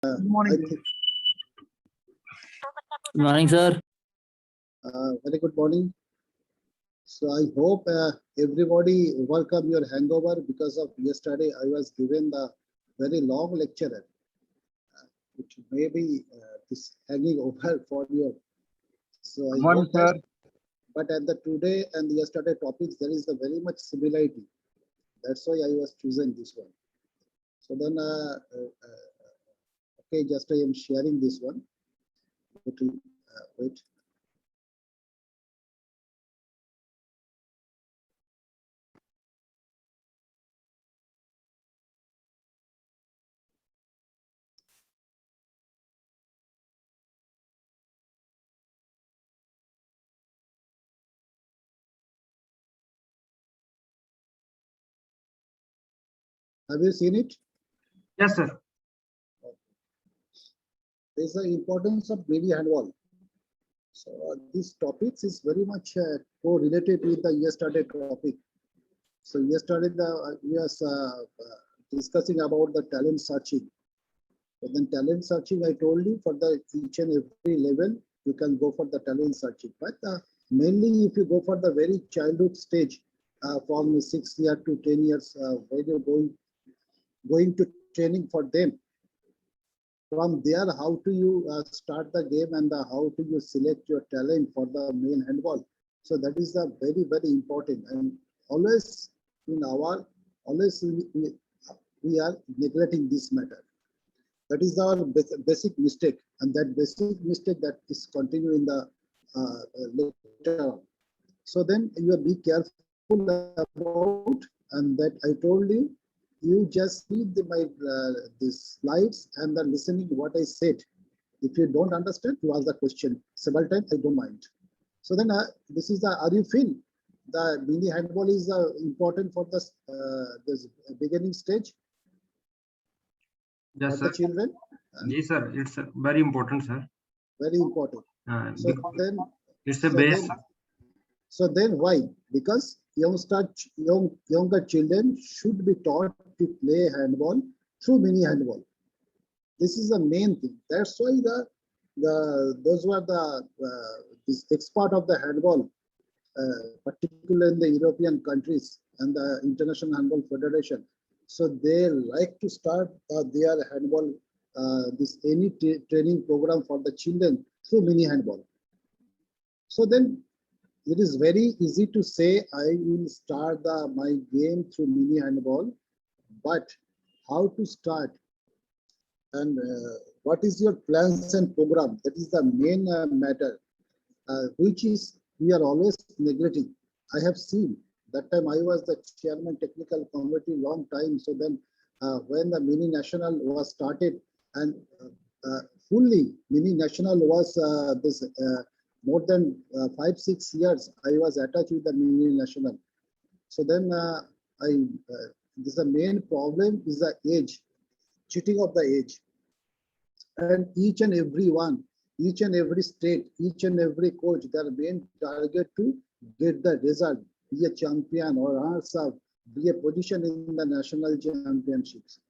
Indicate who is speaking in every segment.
Speaker 1: Good
Speaker 2: I
Speaker 1: morning.
Speaker 2: think,
Speaker 3: Good morning, sir.
Speaker 2: very good morning. So I hope everybody overcome your hangover because of yesterday I was given the very long lecture, which may be this hanging over for you. So I
Speaker 1: Good morning,
Speaker 2: hope that,
Speaker 1: sir.
Speaker 2: but at the today and yesterday topics there is a very much similarity. That's why I was choosing this one. So then, okay, just I am sharing this one. Wait. Have you seen it?
Speaker 1: Yes, sir.
Speaker 2: There is the importance of mini handball. So this topics is very much co-related with the yesterday topic. So yesterday we was discussing about the talent searching. So then talent searching, I told you for the each and every level you can go for the talent searching. But mainly if you go for the very childhood stage, from 6 years to 10 years, when you're going to training for them. From there, how do you start the game and how do you select your talent for the main handball? So that is the very, very important. And always in our, always we are neglecting this matter. That is our basic mistake. And that basic mistake that is continue in the later on. So then you be careful about, and that I told you, you just read the slides and then listening what I said. If you don't understand, you ask the question several times. I don't mind. So then this is the. Are you feel the mini handball is important for this beginning stage
Speaker 1: Yes,
Speaker 2: for
Speaker 1: sir.
Speaker 2: the children?
Speaker 1: Yes, sir. It's very important, sir.
Speaker 2: Very important. So
Speaker 1: Because
Speaker 2: then
Speaker 1: it's a
Speaker 2: so
Speaker 1: base.
Speaker 2: then, so then why? Because younger children should be taught to play handball through mini handball. This is the main thing. That's why those were the this expert of the handball, particularly in the European countries and the International Handball Federation. So they like to start their handball this any training program for the children through mini handball. So then it is very easy to say I will start my game through mini handball, but how to start and what is your plans and program? That is the main matter, which is we are always neglecting. I have seen that time I was the chairman technical committee long time. So then when the mini national was started and fully mini national was this more than 5-6 years I was attached with the mini national. So then this the main problem is the age, cheating of the age, and each and every one, each and every state, each and every coach, their main target to get the result, be a champion or answer, be a position in the national championships.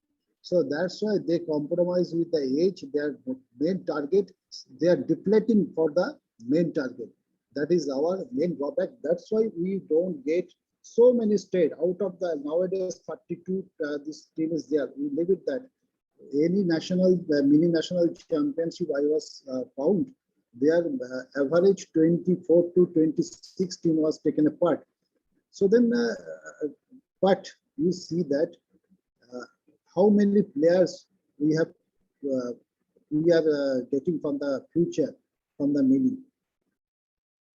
Speaker 2: So that's why they compromise with the age. Their main target, they are depleting for the main target. That is our main drawback. That's why we don't get so many state out of the nowadays 32. This team is there. We leave it that any national mini national championship I was found, their average 24 to 26 team was taken apart. So then, but you see that how many players we have we are getting from the future from the mini.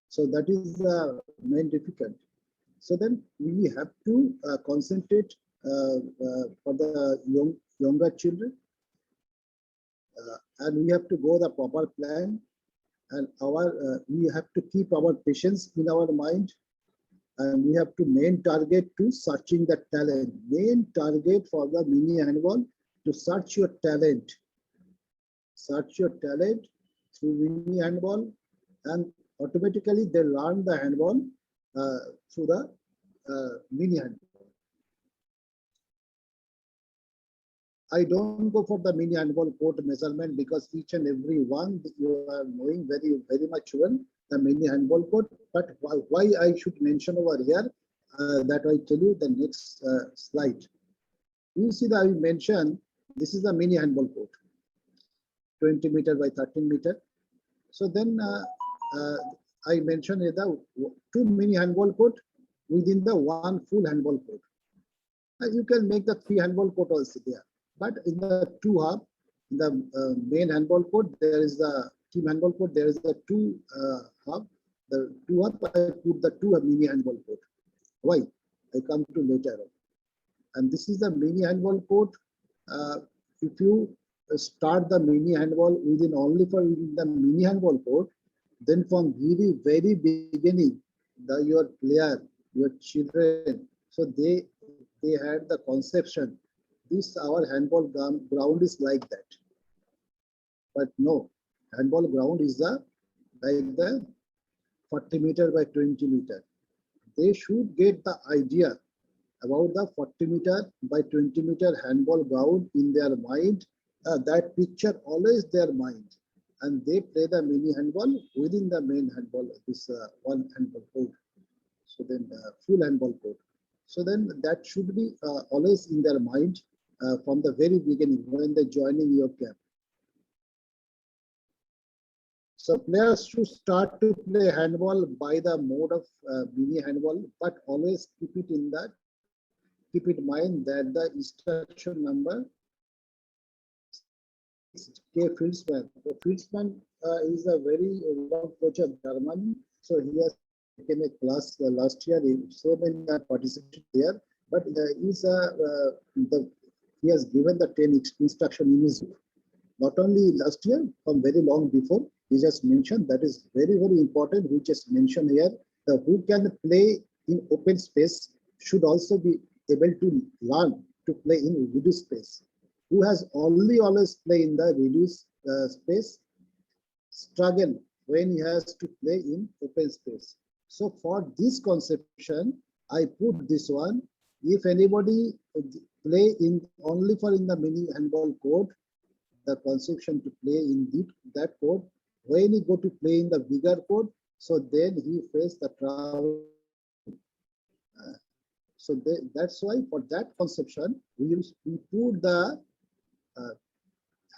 Speaker 2: So that is the main difficult. So then we have to concentrate for the younger children, and we have to go the proper plan, and we have to keep our patience in our mind, and we have to main target to searching the talent. Main target for the mini handball to search your talent. Search your talent through mini handball, and automatically they learn the handball through the mini handball. I don't go for the mini handball court measurement because each and every one you are knowing very much well the mini handball court. But why I should mention over here, that I tell you the next slide. You see that I mentioned this is the mini handball court, 20 meter by 13 meter. So then uh, I mentioned the two mini handball court within the one full handball court. You can make the three handball court also there. But in the two half, in the main handball court, there is the team handball court, there is the two half. The two half, I put the two mini handball court. Why? I come to later on. And this is the mini handball court. If you start the mini handball within only for the mini handball court, then from very beginning, your player, your children, so they had the conception. This our handball ground is like that. But no, handball ground is like the 40 meter by 20 meter. They should get the idea about the 40 meter by 20 meter handball ground in their mind. That picture always their mind, and they play the mini handball within the main handball. This one handball court. So then full handball court. So then that should be always in their mind from the very beginning when they're joining your camp. So players should start to play handball by the mode of mini handball, but always keep it in mind that the instruction number K. Fieldsman. The Fieldsman is a very long coach of Germany, so he has taken a class last year. So many participated there, but he has given the 10 instruction in his book. Not only last year, from very long before, he just mentioned that is very important. We just mentioned here that who can play in open space should also be able to learn to play in reduced space. Who has always play in the reduced space struggle when he has to play in open space. So for this conception, I put this one. If anybody play in only for in the mini handball court, the conception to play in that court, when he go to play in the bigger court, so then he face the trouble. So that's why for that conception, we put the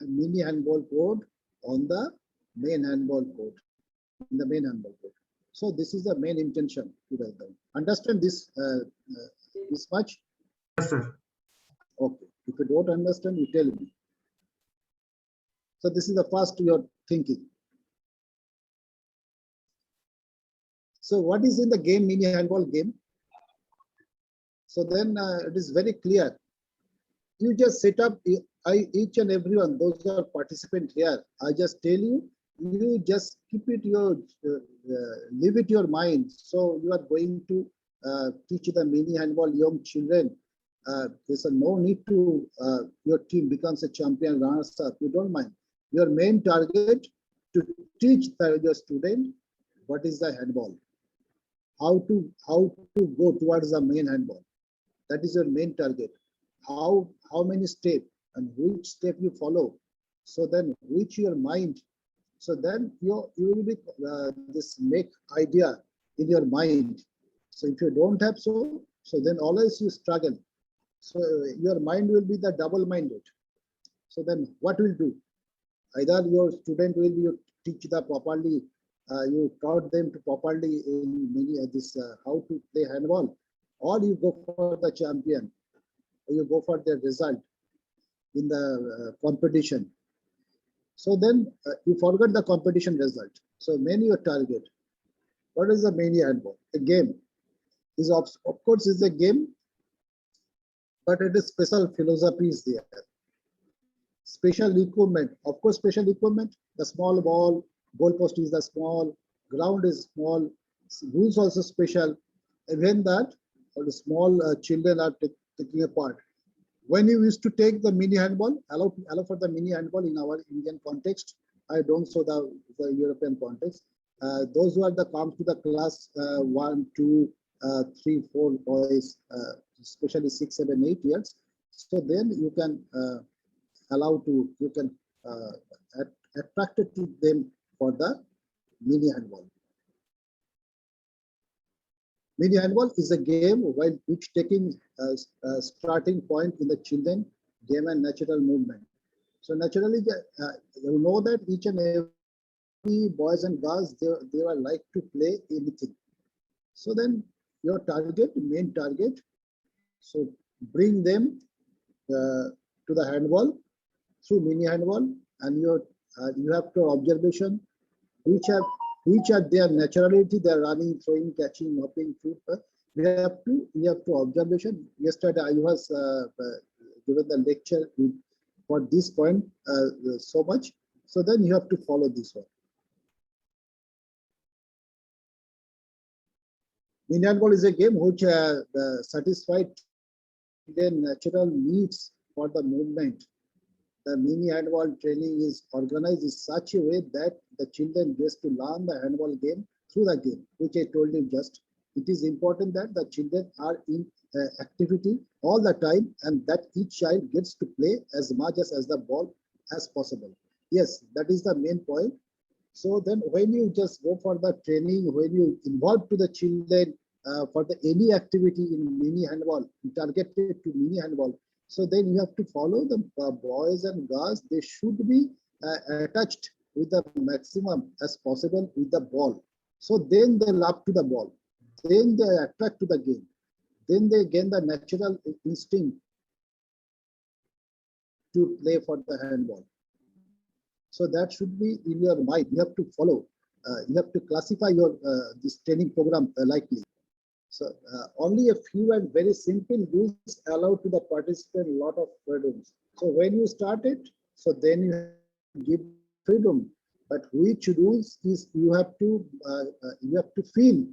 Speaker 2: mini handball court on the main handball court, in the main handball court. So this is the main intention to write down. Understand this this much?
Speaker 1: Yes, sir.
Speaker 2: Okay. If you don't understand, you tell me. So this is the first you're thinking. So what is in the game, mini handball game? So then it is very clear. You just set up each and everyone, those who are participant here. I just tell you, you just keep it leave it your mind. So you are going to teach the mini handball young children. There's no need to your team becomes a champion runners up. You don't mind. Your main target to teach your student what is the handball, how to go towards the main handball. That is your main target. How many steps and which step you follow. So then which your mind. So then you will be this make idea in your mind. So if you don't have so then always you struggle. So your mind will be the double-minded. So then what will do? Either your student will be teach the properly, you taught them to properly in many this how to play handball, or you go for the champion, or you go for the result in the competition. So then you forget the competition result. So main your target. What is the mini handball? A game. Is of course is a game, but it is special philosophy is there. Special equipment. Of course, special equipment. The small ball, goalpost is the small, ground is small, rules also special. Even that, all the small children are taking a part. When you used to take the mini handball, allow for the mini handball in our Indian context. I don't show the European context. Those who are the comes to the class 1, 2, 3, 4 boys, especially 6, 7, 8 years. So then you can allow to, you can attract it to them for the mini handball. Mini handball is a game while which taking a starting point in the children game and natural movement. So naturally, you know that each and every boys and girls, they are like to play anything. So then your target, main target, so bring them to the handball through mini handball, and you have to observation which are their naturality, they're running, throwing, catching, hopping, shoot. You have to observation. Yesterday I was given the lecture for this point so much. So then you have to follow this one. Mini handball is a game which satisfies their natural needs for the movement. The mini handball training is organized in such a way that the children gets to learn the handball game through the game, which I told you just. It is important that the children are in activity all the time and that each child gets to play as much as the ball as possible. Yes, that is the main point. So then when you just go for the training, when you involve to the children for the any activity in mini handball, targeted to mini handball, so then you have to follow the boys and girls. They should be attached with the maximum as possible with the ball. So then they love to the ball. Then they attract to the game. Then they gain the natural instinct to play for the handball. So that should be in your mind. You have to follow. You have to classify your this training program likely. So only a few and very simple rules allow to the participant a lot of freedoms. So when you start it, so then you give freedom. But which rules is you have to feel.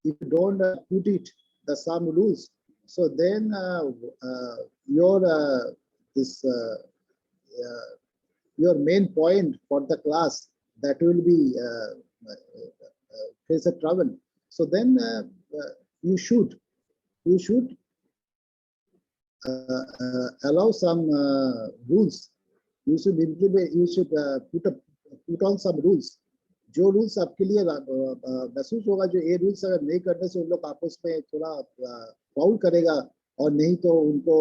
Speaker 2: If you don't put it the some rules, so then your this your main point for the class that will be face a trouble. So then you should allow some rules. You should implement. You should put on some rules. जो rules आपके लिए महसूस होगा, जो ये rules अगर नहीं करने से उन लोग आपस में थोड़ा फाउल करेगा और नहीं तो उनको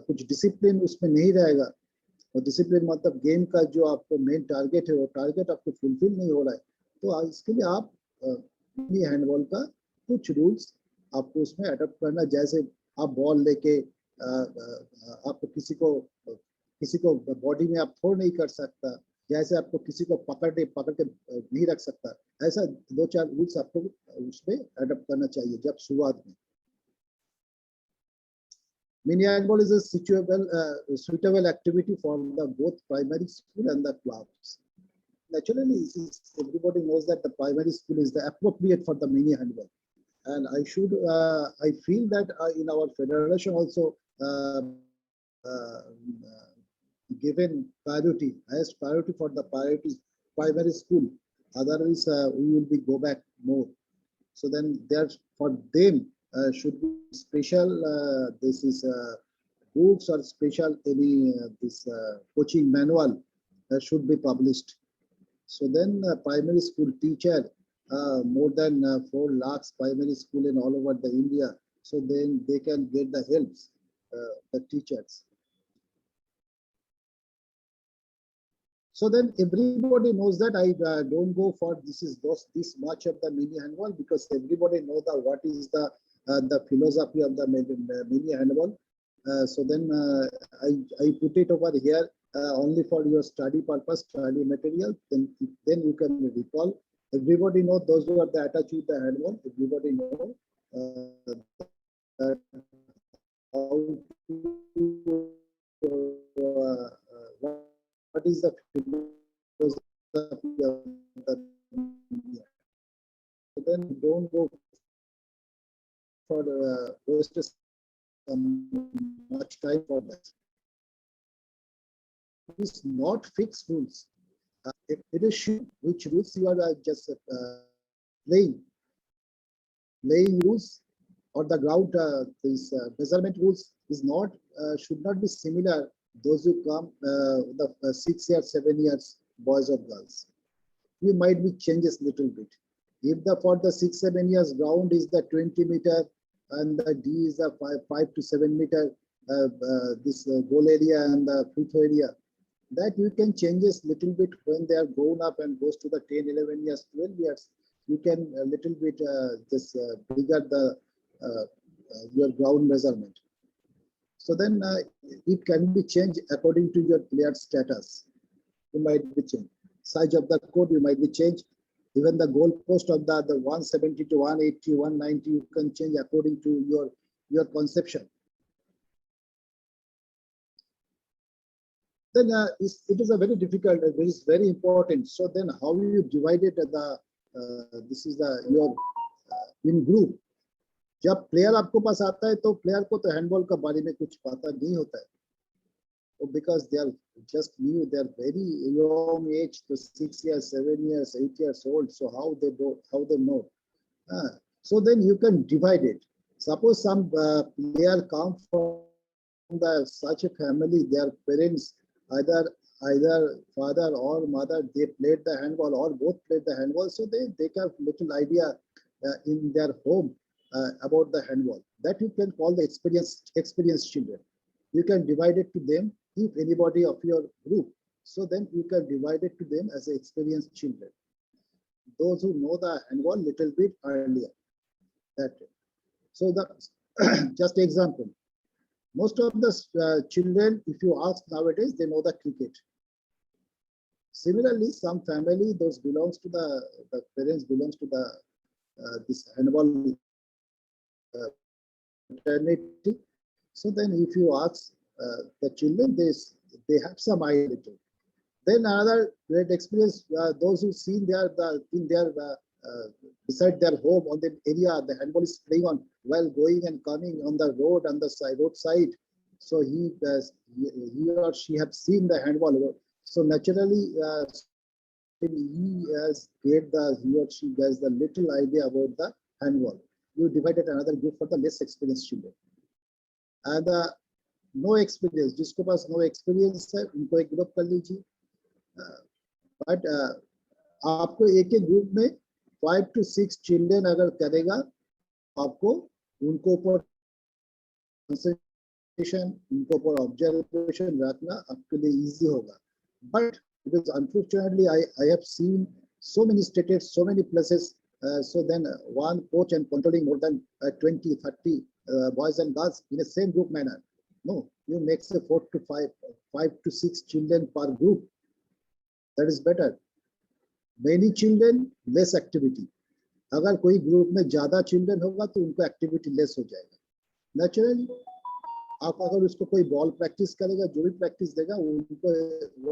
Speaker 2: कुछ डिसिप्लिन उसमें नहीं रहेगा. और डिसिप्लिन मतलब गेम का जो आपको मेन टारगेट है वो टारगेट आपको फुलफिल नहीं हो रहा है, तो इसके लिए आप हैंडबॉल का कुछ रूल्स आपको उसमें अडॉप्ट करना. जैसे आप बॉल लेके आपको किसी को बॉडी में आप थ्रो नहीं कर सकता, जैसे आपको किसी को पकड़ के नहीं रख सकता. ऐसा 2-4 रूल्स आपको उसमें अडॉप्ट करना चाहिए जब शुरुआत में. Mini handball is a suitable activity for the both primary school and the clubs. Naturally, everybody knows that the primary school is the appropriate for the mini handball, and I feel that in our federation also given priority, highest priority for the primary school. Otherwise, we will be go back more. So then there for them should be special. This is books or special any this coaching manual should be published. So then primary school teacher, more than 4 lakhs primary school in all over the India. So then they can get the helps, the teachers. So then everybody knows that I don't go for this much of the mini handball, because everybody knows that what is the philosophy of the mini handball. So then I put it over here only for your study purpose, study material. Then you can recall. Everybody knows those who are attached with the handball. Everybody knows how to, what is the philosophy of the media. So then don't go for waste much time for that. It is not fixed rules. It is shoot which rules you are just playing rules, or the ground this measurement rules is not should not be similar those who come, the 6 years, 7 years, boys or girls. We might be changes little bit. If the for the 6, 7 years ground is the 20 meter and the D is the 5 to 7 meter, this goal area and the free throw area, that you can changes little bit when they are grown up and goes to the 10, 11 years, 12 years. You can a little bit just bigger the your ground measurement. So then it can be changed according to your player status. You might be changed. Size of the court, you might be changed. Even the goal post of the 170 to 180, 190, you can change according to your conception. Then it is a very difficult, it is very important. So then how you divided the, this is the your in group. जब player आपको पास आता है तो player को तो handball का बारे में कुछ पता नहीं होता है, तो because they are just new, they are very young age, to 6 years, 7 years, 8 years old. So how they know? So then you can divide it. Suppose some player come from such a family, their parents either father or mother, they played the handball or both played the handball, so they have little idea in their home about the handball. That you can call the experienced children. You can divide it to them if anybody of your group. So then you can divide it to them as experienced children. Those who know the handball little bit earlier. That so the just example. Most of the children, if you ask nowadays, they know the cricket. Similarly, some family, those belongs to the parents belongs to the this handball fraternity. So then if you ask the children, they have some idea. Then another great experience, those who seen beside their home on the area, the handball is playing on while going and coming on the road, on the roadside. So he or she have seen the handball. So naturally, he or she has the little idea about the handball. You divided another group for the less experienced children. And no experience, जिसको पास no experience है, उनको एक group कर लीजिए. But आपको एक group में 5 to 6 children अगर करेगा, आपको उनको ऊपर concentration, उनको ऊपर observation रखना आपके लिए easy होगा. But because unfortunately I have seen so many states, so many places. So then one coach and controlling more than 20, 30 boys and girls in the same group manner. No, you make say 4 to 5 to 6 children per group. That is better. Many children, less activity. अगर कोई group में ज्यादा children होगा तो उनको activity less हो जाएगा. Naturally आप अगर उसको कोई बॉल प्रैक्टिस करेगा, जो भी प्रैक्टिस देगा उनको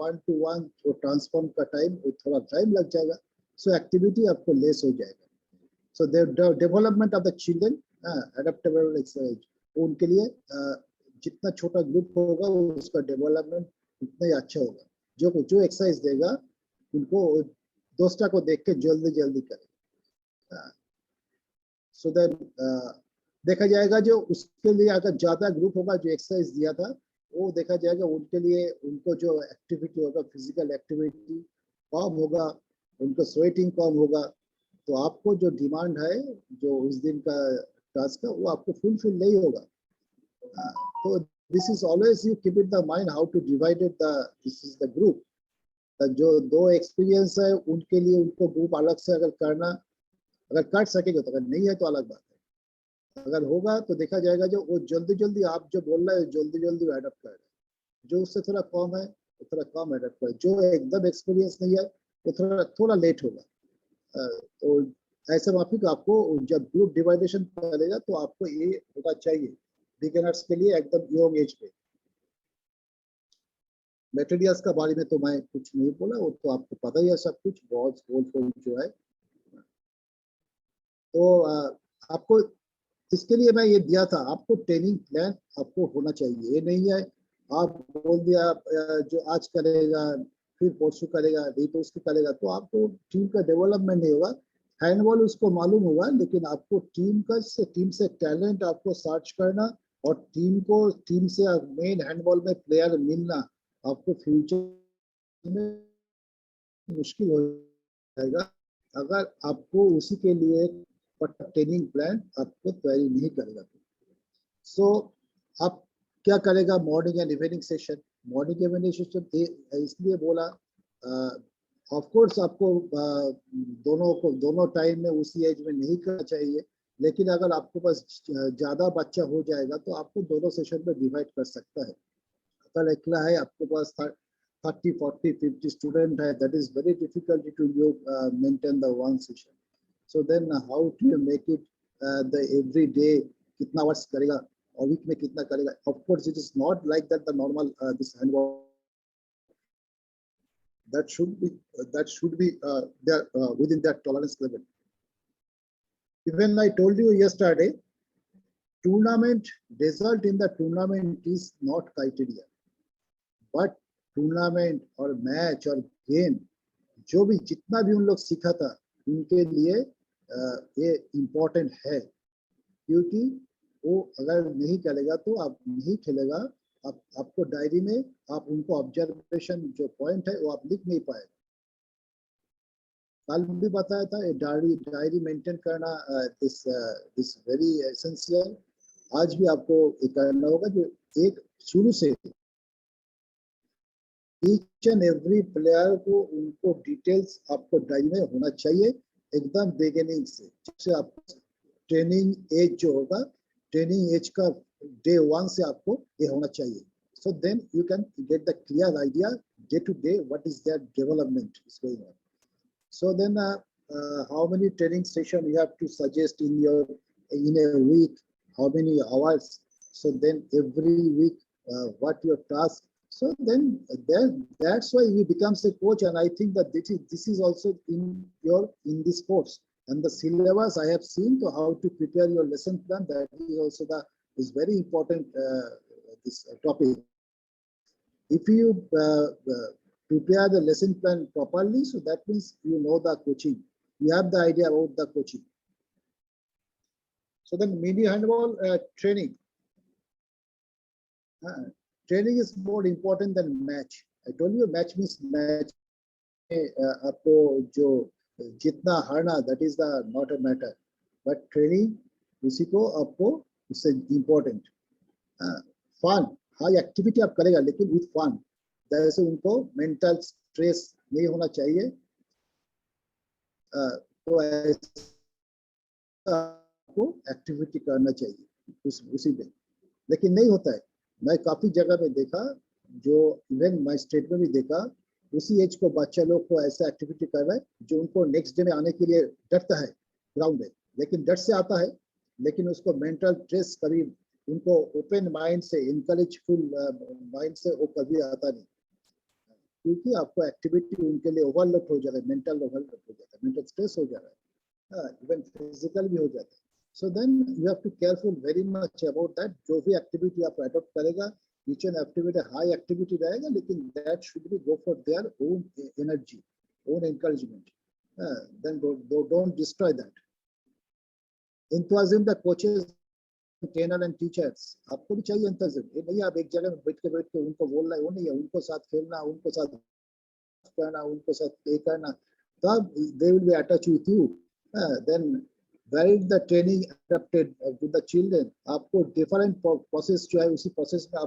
Speaker 2: 1 to 1 तो ट्रांसफॉर्म का टाइम थोड़ा टाइम लग जाएगा. So activity आपको लेस हो जाएगा. So the development of the children, adaptable exercise, उनके लिए जितना छोटा ग्रुप होगा उसका डेवलपमेंट उतना ही अच्छा होगा. जो एक्सरसाइज देगा उनको दोस्तों को देख के जल्दी करेगा. So then देखा जाएगा जो उसके लिए अगर ज्यादा ग्रुप होगा, जो एक्सरसाइज दिया था वो देखा जाएगा उनके लिए, उनको जो एक्टिविटी होगा, फिजिकल एक्टिविटी कम होगा, उनको स्वेटिंग कम होगा. तो आपको जो डिमांड है जो उस दिन का टास्क का वो आपको फुलफिल नहीं होगा. तो this is always you keep it the mind how to divide the this is the group. जो दो एक्सपीरियंस है उनके लिए उनको ग्रुप अलग से अगर करना, अगर कर सकेगा तो, अगर नहीं है तो अलग बात है. अगर होगा तो देखा जाएगा जो वो जल्दी आप जो बोल रहे हैं जल्दी अडॉप्ट कर रहे हैं. जो उससे थोड़ा कम है वो थोड़ा कम अडॉप्ट कर, जो एकदम एक्सपीरियंस नहीं है वो थोड़ा लेट होगा. तो ऐसे माफी को आपको जब ग्रुप डिवाइडेशन करेगा तो आपको ये होना चाहिए बिगिनर्स के लिए एकदम यंग एज पे. मटेरियल्स का बारे में तो मैं कुछ नहीं बोला, वो तो आपको पता ही है सब कुछ. बहुत जो है तो आपको इसके लिए मैं ये दिया था, आपको ट्रेनिंग प्लान आपको होना चाहिए. ये नहीं है आप बोल दिया जो आज करेगा फिर परसों करेगा, नहीं तो उसको करेगा, तो आपको टीम का डेवलपमेंट नहीं होगा. हैंडबॉल उसको मालूम होगा, लेकिन आपको टीम से टैलेंट आपको सर्च करना, और टीम से मेन हैंडबॉल में प्लेयर मिलना आपको फ्यूचर में मुश्किल हो जाएगा अगर आपको उसी के लिए ट्रेनिंग प्लान आपको तैयारी नहीं करेगा। सो आप क्या करेगा morning and evening session. Morning evening session इसलिए बोला ऑफ कोर्स आपको दोनों टाइम में उसी एज में नहीं करना चाहिए, लेकिन अगर आपको पास ज्यादा बच्चा हो जाएगा तो आपको दोनों सेशन में डिवाइड कर सकता है। अगर अकेला है आपके पास 30, 40, 50 स्टूडेंट है, that is very difficult to you maintain the one session. So then how do you make it the every day कितना आवर्स करेगा और वीक में कितना करेगा? Of course it is not like that the normal this handball that should be there within that tolerance level. Even I told you yesterday, tournament result in the tournament is not criteria, but tournament और match और game जो भी जितना भी उन लोग सीखा था उनके लिए ये इम्पोर्टेंट है, क्योंकि वो अगर नहीं करेगा तो आप नहीं खेलेगा। आपको डायरी में आप उनको ऑब्जर्वेशन जो पॉइंट है वो आप लिख नहीं पाएगा। कल भी बताया था डायरी मेंटेन करना दिस वेरी एसेंशियल। आज भी आपको करना होगा जो एक शुरू से ईच एंड एवरी प्लेयर को उनको डिटेल्स आपको डायरी में होना चाहिए एकदम बिगिनिंग से। जैसे आपको ट्रेनिंग एज जो होगा, ट्रेनिंग एज का डे 1 से आपको ये होना चाहिए। So then you can get the clear idea day to day what is there development is going on. So then how many training session you have to suggest in a week, how many hours, so then every week what your task. So then that's why he becomes a coach, and I think that this is also in this course and the syllabus I have seen to how to prepare your lesson plan. That is also is very important this topic. If you prepare the lesson plan properly, so that means you know the coaching, you have the idea about the coaching. So then mini handball training. Training is more important than match. I told you match means match. आपको जो जितना हारना that is the not a matter, but training उसी को आपको उससे important. Fun, high activity आप करेगा लेकिन with fun. जैसे उनको mental stress नहीं होना चाहिए। तो आपको एक्टिविटी करना चाहिए उसी में, लेकिन नहीं होता है। मैं काफी जगह में देखा, जो इवन माय स्टेट में भी देखा, उसी एज को बच्चा लोग को ऐसा एक्टिविटी कर रहा है जो उनको नेक्स्ट डे में आने के लिए डरता है ग्राउंड में, लेकिन डर से आता है, लेकिन उसको मेंटल स्ट्रेस कभी उनको ओपन माइंड से इनकरेजफुल माइंड से वो कभी आता नहीं, क्योंकि आपको एक्टिविटी उनके लिए ओवरलोड हो जाता है, मेंटल ओवरलोड हो जाता है, मेंटल स्ट्रेस हो जा रहा है, इवन फिजिकल भी हो जाता है। So then you have to careful very much about that. जो भी एक्टिविटी आप अडॉप्ट करेगा, each and activity high activity रहेगा, लेकिन that should be go for their own energy, own encouragement. Then don't destroy that. Enthusiasm the coaches, trainer and teachers. आपको भी चाहिए enthusiasm. ये नहीं आप एक जगह में बैठ के उनको बोलना है, वो नहीं है, उनको साथ खेलना, उनको साथ करना, उनको साथ ये करना, तब they will be attached with you. Then where is the training adapted with the children? आपको different process जो है, उसी process में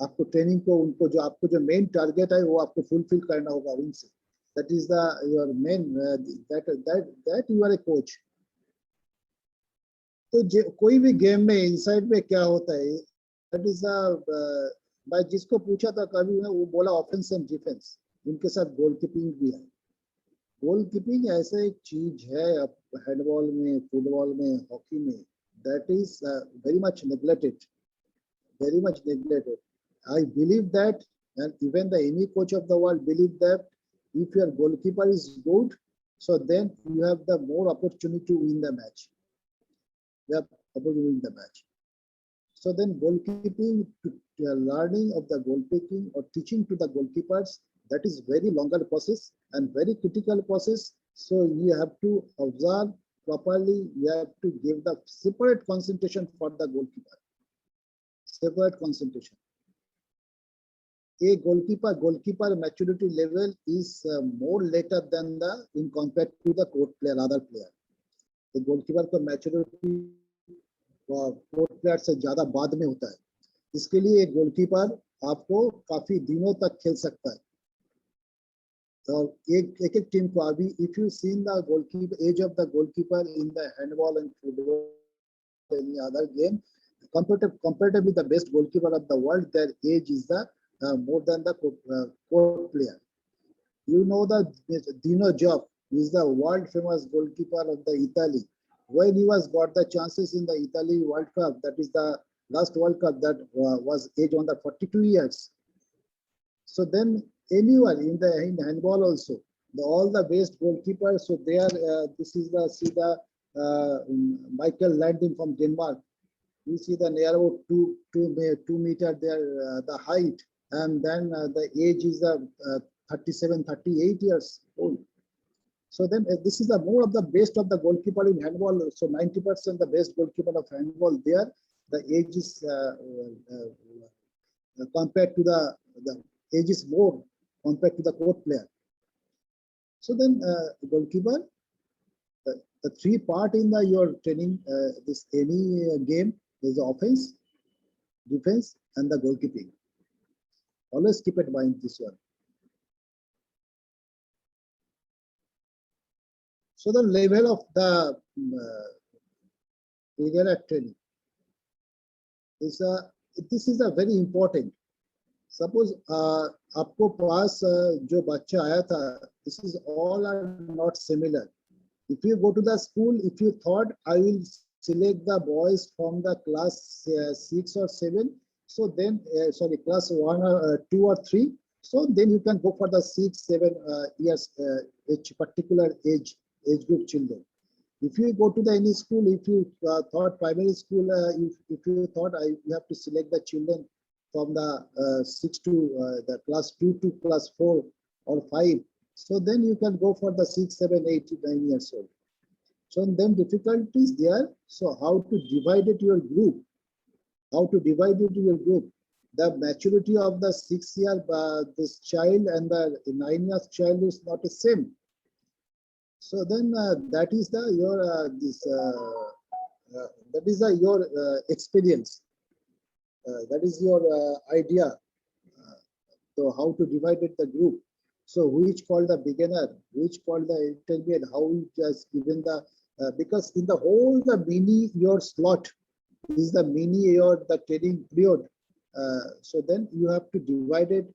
Speaker 2: आपको ट्रेनिंग को उनको जो आपको जो मेन टारगेट है वो आपको फुलफिल करना होगा उनसे। That is your main that you are a coach. तो कोई भी गेम में इनसाइड में क्या होता है, that is मैं जिसको पूछा था कभी वो बोला ऑफेंस एंड डिफेंस, उनके साथ गोलकीपिंग भी है। गोलकीपिंग ऐसा एक चीज है हैंडबॉल में, फुटबॉल में, हॉकी में, that is very much neglected. I believe that, and even any coach of the world believe that if your goalkeeper is good, so then you have the more opportunity to win the match. So then goalkeeping, learning of the goalkeeping or teaching to the goalkeepers, that is very longer process and very critical process. So you have to observe properly, you have to give the separate concentration for the goalkeeper. Separate concentration. A goalkeeper maturity level is more later than the in compared to the court player, other player. The goalkeeper का maturity court player से ज्यादा बाद में होता है. इसके लिए एक गोलकीपर आपको काफी दिनों तक खेल सकता है. तो एक टीम को अभी if you seen the goalkeeper age of the goalkeeper in the handball and football any other game comparatively the best goalkeeper of the world, their age is the more than the court player. You know that Dino Joff is the world famous goalkeeper of the Italy. When he was got the chances in the Italy World Cup, that is the last World Cup, that was age on the 42 years. So then anyone in handball also, all the best goalkeepers. So there, this is the Michael Landin from Denmark. You see the near about 2 meter there, the height, and then the age is 37, 38 years old. So then this is the more of the best of the goalkeeper in handball. So 90% the best goalkeeper of handball there, the age is compared to the age is more compared to the court player. So then goalkeeper, the three part in the your training, this any game is the offense, defense, and the goalkeeping. Always keep it in mind this one. So the level of the beginner training is this is a very important. Suppose आपको पास जो बच्चा आया था, this is all are not similar. If you go to the school, if you thought I will select the boys from the class 6 or 7, so then sorry, class 1 or 2 or 3, so then you can go for the 6, 7 years each particular age group children. If you go to the any school, if you thought primary school, if you thought you have to select the children from the 6 to the class 2 to class 4 or 5, so then you can go for the 6, 7, 8, 9 years old. So then difficulties there. So how to divide it your group? How to divide it your group? The maturity of the 6 year this child and the 9 years child is not the same. So then that is the your that is your experience. That is your idea. So how to divide it the group? So which called the beginner, which called the intermediate, how we just given the because in the whole the mini your slot is the mini your the training period. So then you have to divide it.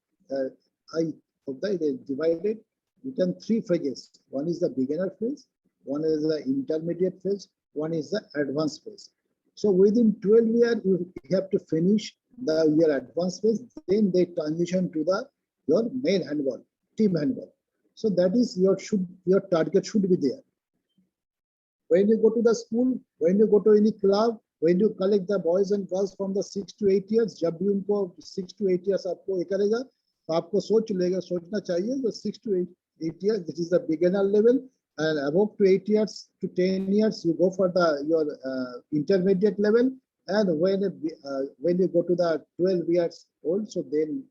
Speaker 2: I hope that they divided. You can 3 phases. One is the beginner phase, one is the intermediate phase, one is the advanced phase. So within 12 years you have to finish your advanced phase. Then they transition to your main handball, team handball. So that is your target should be there. When you go to the school, when you go to any club, when you collect the boys and girls from the 6 to 8 years, जब भी उनको 6 to 8 years आपको ये करेगा, तो आपको सोचना चाहिए कि 6 to 8 years, this is the beginner level, and above to 8 years to 10 years, you go for your intermediate level, and when you go to the 12 years old, so then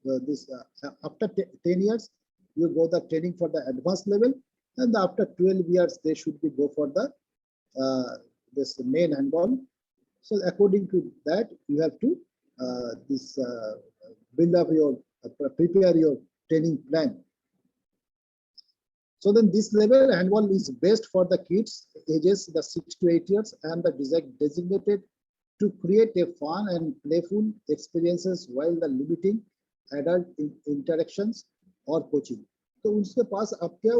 Speaker 2: after 10 years, you go the training for the advanced level, and after 12 years, they should be go for the this main handball. So according to that, you have to build up your prepare your training plan. So then this level handball is best for the kids ages the 6 to 8 years and the designated to create a fun and playful experiences while the limiting adult interactions or coaching. तो उसके पास अब क्या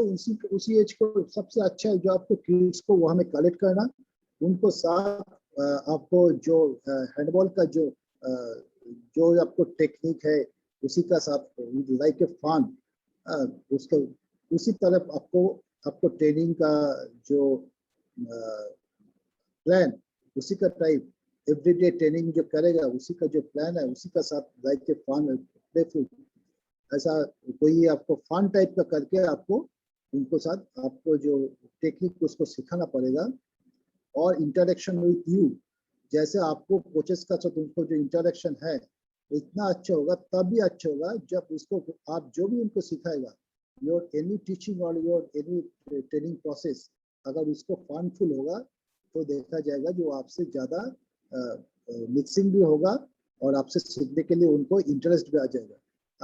Speaker 2: उसी as को सबसे अच्छा है जो आपको किड्स को वहां में कलेक्ट करना, उनको साथ आपको जो हैंडबॉल का जो आपको टेक्निक है उसी का साथ लाइक ए फन उसको उसी तरफ आपको ट्रेनिंग का जो प्लान उसी का टाइप एवरीडे ट्रेनिंग जो करेगा उसी का जो प्लान है उसी का साथ लाइक ए फन प्लेफुल ऐसा कोई आपको फन टाइप का करके आपको उनको साथ आपको जो टेक्निक उसको सिखाना पड़ेगा और इंटरेक्शन विथ यू, जैसे आपको कोचेस का साथ उनको जो इंटरेक्शन है इतना अच्छा होगा, तभी अच्छा होगा जब उसको आप जो भी उनको सिखाएगा, योर एनी टीचिंग और योर एनी ट्रेनिंग प्रोसेस अगर उसको फनफुल होगा तो देखा जाएगा जो आपसे ज़्यादा मिक्सिंग भी होगा और आपसे सीखने के लिए उनको इंटरेस्ट भी आ जाएगा।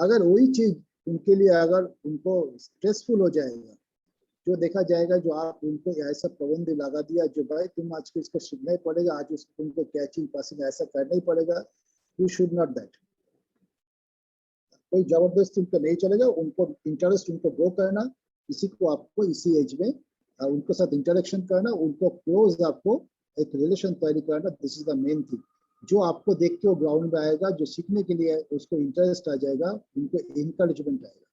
Speaker 2: अगर वही चीज़ उनके लिए अगर उनको स्ट्रेसफुल हो जाएगा, जो देखा जाएगा जो आप उनको ऐसा प्रबंध लगा दिया जो भाई तुम आज को इसको सीखना ही पड़ेगा, आज उसको तुमको कैचिंग पासिंग ऐसा करना ही पड़ेगा, यू शुड नॉट दैट। कोई जबरदस्ती उनको नहीं चलेगा, उनको इंटरेस्ट उनको ग्रो करना, इसी को आपको इसी एज में उनको साथ इंटरेक्शन करना, उनको क्लोज आपको एक रिलेशन तैयारी करना, this is the main thing. जो आपको देख के वो ग्राउंड में आएगा, जो सीखने के लिए उसको इंटरेस्ट आ जाएगा, उनको इंकरेजमेंट आएगा।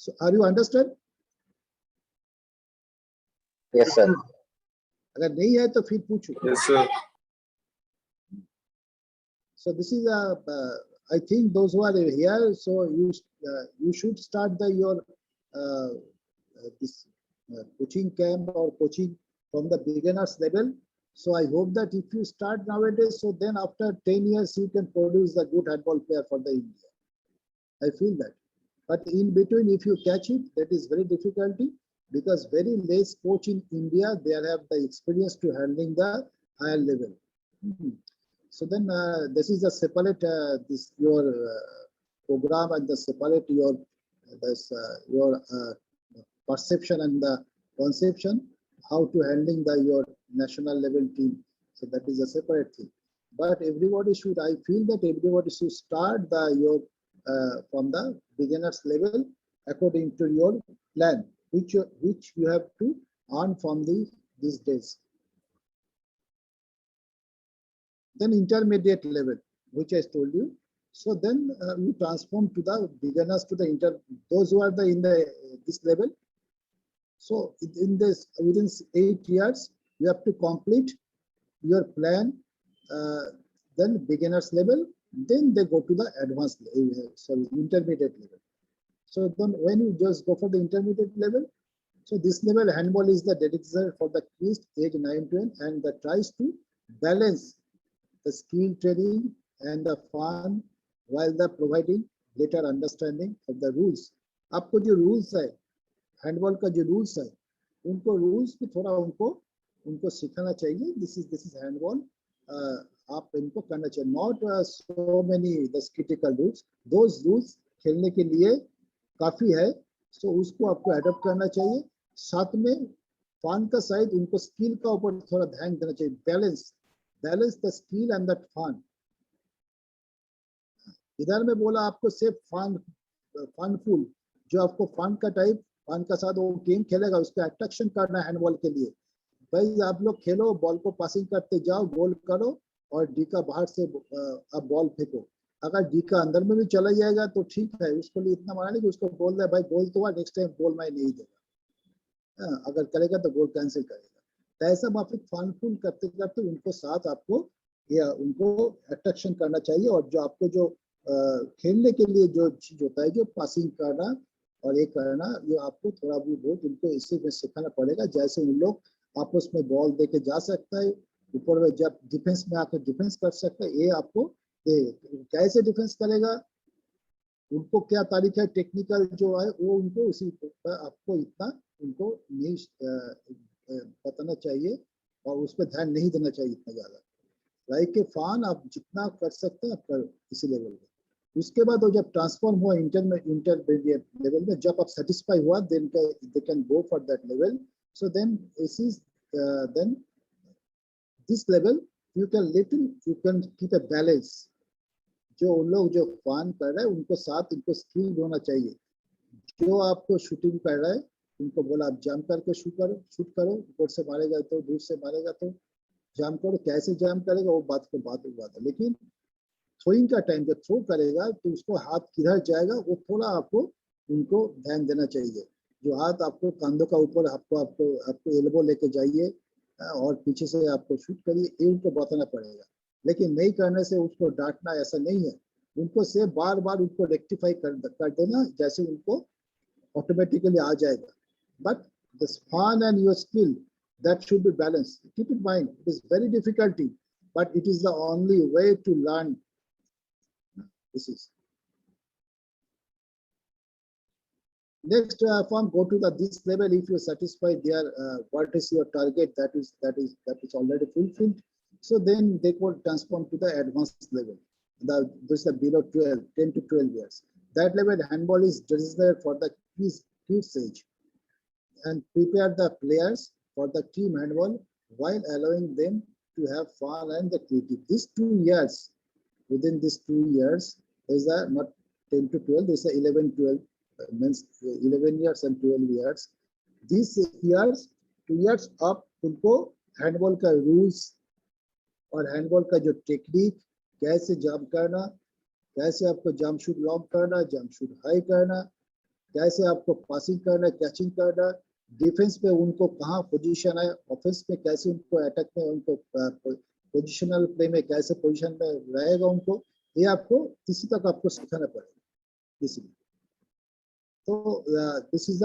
Speaker 2: So are you understand?
Speaker 3: Yes, sir.
Speaker 2: अगर नहीं है तो फिर पूछो।
Speaker 3: Yes, sir.
Speaker 2: So this is I think those who are here, so you should start your this coaching camp or coaching from the beginners level. So I hope that if you start nowadays, so then after 10 years you can produce a good handball player for the India. I feel that. But in between, if you catch it, that is very difficulty, because very less coach in India, they have the experience to handling the higher level. So then this is a separate this your program and the separate your this your perception and the conception how to handling the your national level team. So that is a separate thing. But everybody should, I feel that everybody should start the your from the beginners level according to your plan, which you have to earn from these days. Then intermediate level, which I told you. So then you transform to the beginners to the those who are the in the this level. So in this within 8 years you have to complete your plan. Then beginners level. Then they go to the advanced, intermediate level. So then when you just go for the intermediate level, so this level handball is the dedicated for the kids age 9 to 10 and that tries to balance the skill training and the fun while the providing better understanding of the rules. आपको जो rules है, handball का जो rules है, उनको rules भी थोड़ा उनको सिखाना चाहिए. This is handball. आप इनको करना चाहिए, not so many the critical rules, those rules खेलने के लिए काफी है. सो उसको आपको एडॉप्ट करना चाहिए. साथ में फन का साइड उनको स्किल का ऊपर थोड़ा ध्यान देना चाहिए. Balance the skill and the fun. इधर में बोला आपको सिर्फ फनफुल, जो आपको फन का टाइप फन का साथ वो गेम खेलेगा, उसको अट्रैक्शन करना है हैंडबॉल के लिए. भाई आप लोग खेलो, बॉल को पासिंग करते जाओ, गोल करो और डी का बाहर से आप बॉल फेंको. अगर डी का अंदर में भी चला जाएगा तो ठीक है, उसको लिए इतना माना नहीं कि उसको बोल दे भाई गोल तो हुआ, नेक्स्ट टाइम गोल मैं नहीं देगा. अगर करेगा तो गोल कैंसिल करेगा. तो ऐसा आप फनफुल करते करते उनको साथ आपको या उनको अट्रैक्शन करना चाहिए. और जो आपको जो खेलने के लिए जो चीज होता है, जो पासिंग करना और ये करना, ये आपको थोड़ा भी बहुत उनको इसी में सिखाना पड़ेगा. जैसे उन लोग आपस में बॉल देके जा सकता है, ऊपर में जब डिफेंस में आकर डिफेंस कर सकता है, ये आपको कैसे डिफेंस करेगा, उनको क्या तारीख है टेक्निकल जो है वो उनको उसी आपको इतना उनको नहीं बताना चाहिए और उस पर ध्यान नहीं देना चाहिए इतना ज्यादा. लाइक के फन आप जितना कर सकते हैं आप कर इसी लेवल में. उसके बाद वो जब ट्रांसफॉर्म हुआ इंटरमीडिएट लेवल में, जब आप सेटिस्फाई हुआ, then they can go for that level. So then this is then this level you can keep a balance. जो उन लोग जो फन कर रहे हैं उनको साथ उनको स्किल होना चाहिए. जो आपको शूटिंग कर रहा है उनको बोला आप जंप करके शूट करो, ऊपर से मारेगा तो दूर से मारेगा तो जंप करो. कैसे जंप करेगा वो बात है, लेकिन थ्रोइंग का टाइम जब थ्रो करेगा तो उसको हाथ किधर जाएगा वो थोड़ा आपको उनको ध्यान देना चाहिए. जो हाथ आपको कंधों का ऊपर आपको एल्बो लेके जाइए और पीछे से आपको शूट करिए, ये उनको बताना पड़ेगा. लेकिन नहीं करने से उसको डांटना ऐसा नहीं है. उनको से बार बार उनको रेक्टिफाई कर देना, जैसे उनको ऑटोमेटिकली आ जाएगा. But this fun and your skill that should be balanced. Keep in mind, it is very difficulty, but it is the only way to learn. This is next form. Go to this level. If you satisfy their what is your target, that is already fulfilled. So then they could transform to the advanced level. This is the below 12, 10 to 12 years. That level handball is designed for the kids age and prepare the players for the team handball while allowing them to have fun and the creative. These 2 years, within these 2 years, there's a not 10 to 12, there's a 11, 12, means 11 years and 12 years. These years, 2 years up, उनको handball का rules और handball का जो technique, कैसे jump करना, कैसे आपको jump shoot long करना, जंप शूट हाई करना, कैसे आपको पासिंग करना, कैचिंग करना, डिफेंस पे उनको कहाँ पोजीशन है, ऑफेंस में कैसे उनको अटैक में उनको पोजीशनल प्ले में कैसे पोजीशन में रहेगा उनको, ये आपको इसी तक आपको सिखाना पड़ेगा इसलिए. So this is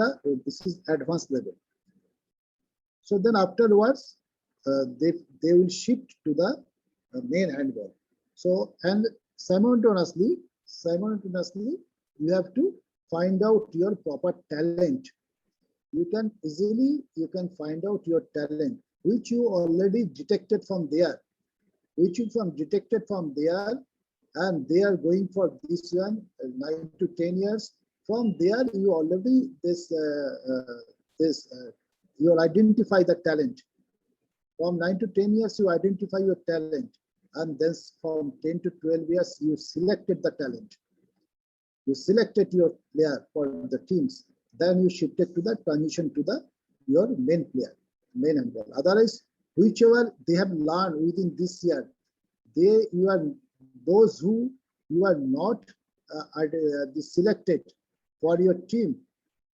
Speaker 2: advanced level. So then afterwards they will shift to the main handball. So and simultaneously you have to find out your proper talent. You can find out your talent which you already detected from there, and they are going for this one 9 to 10 years. From there you already you identify the talent. From 9 to 10 years you identify your talent, and then from 10 to 12 years you selected the talent. You selected your player for the teams. Then you shifted to the transition to your main player, main handball. Otherwise, whichever they have learned within this year, those who you are not selected for your team,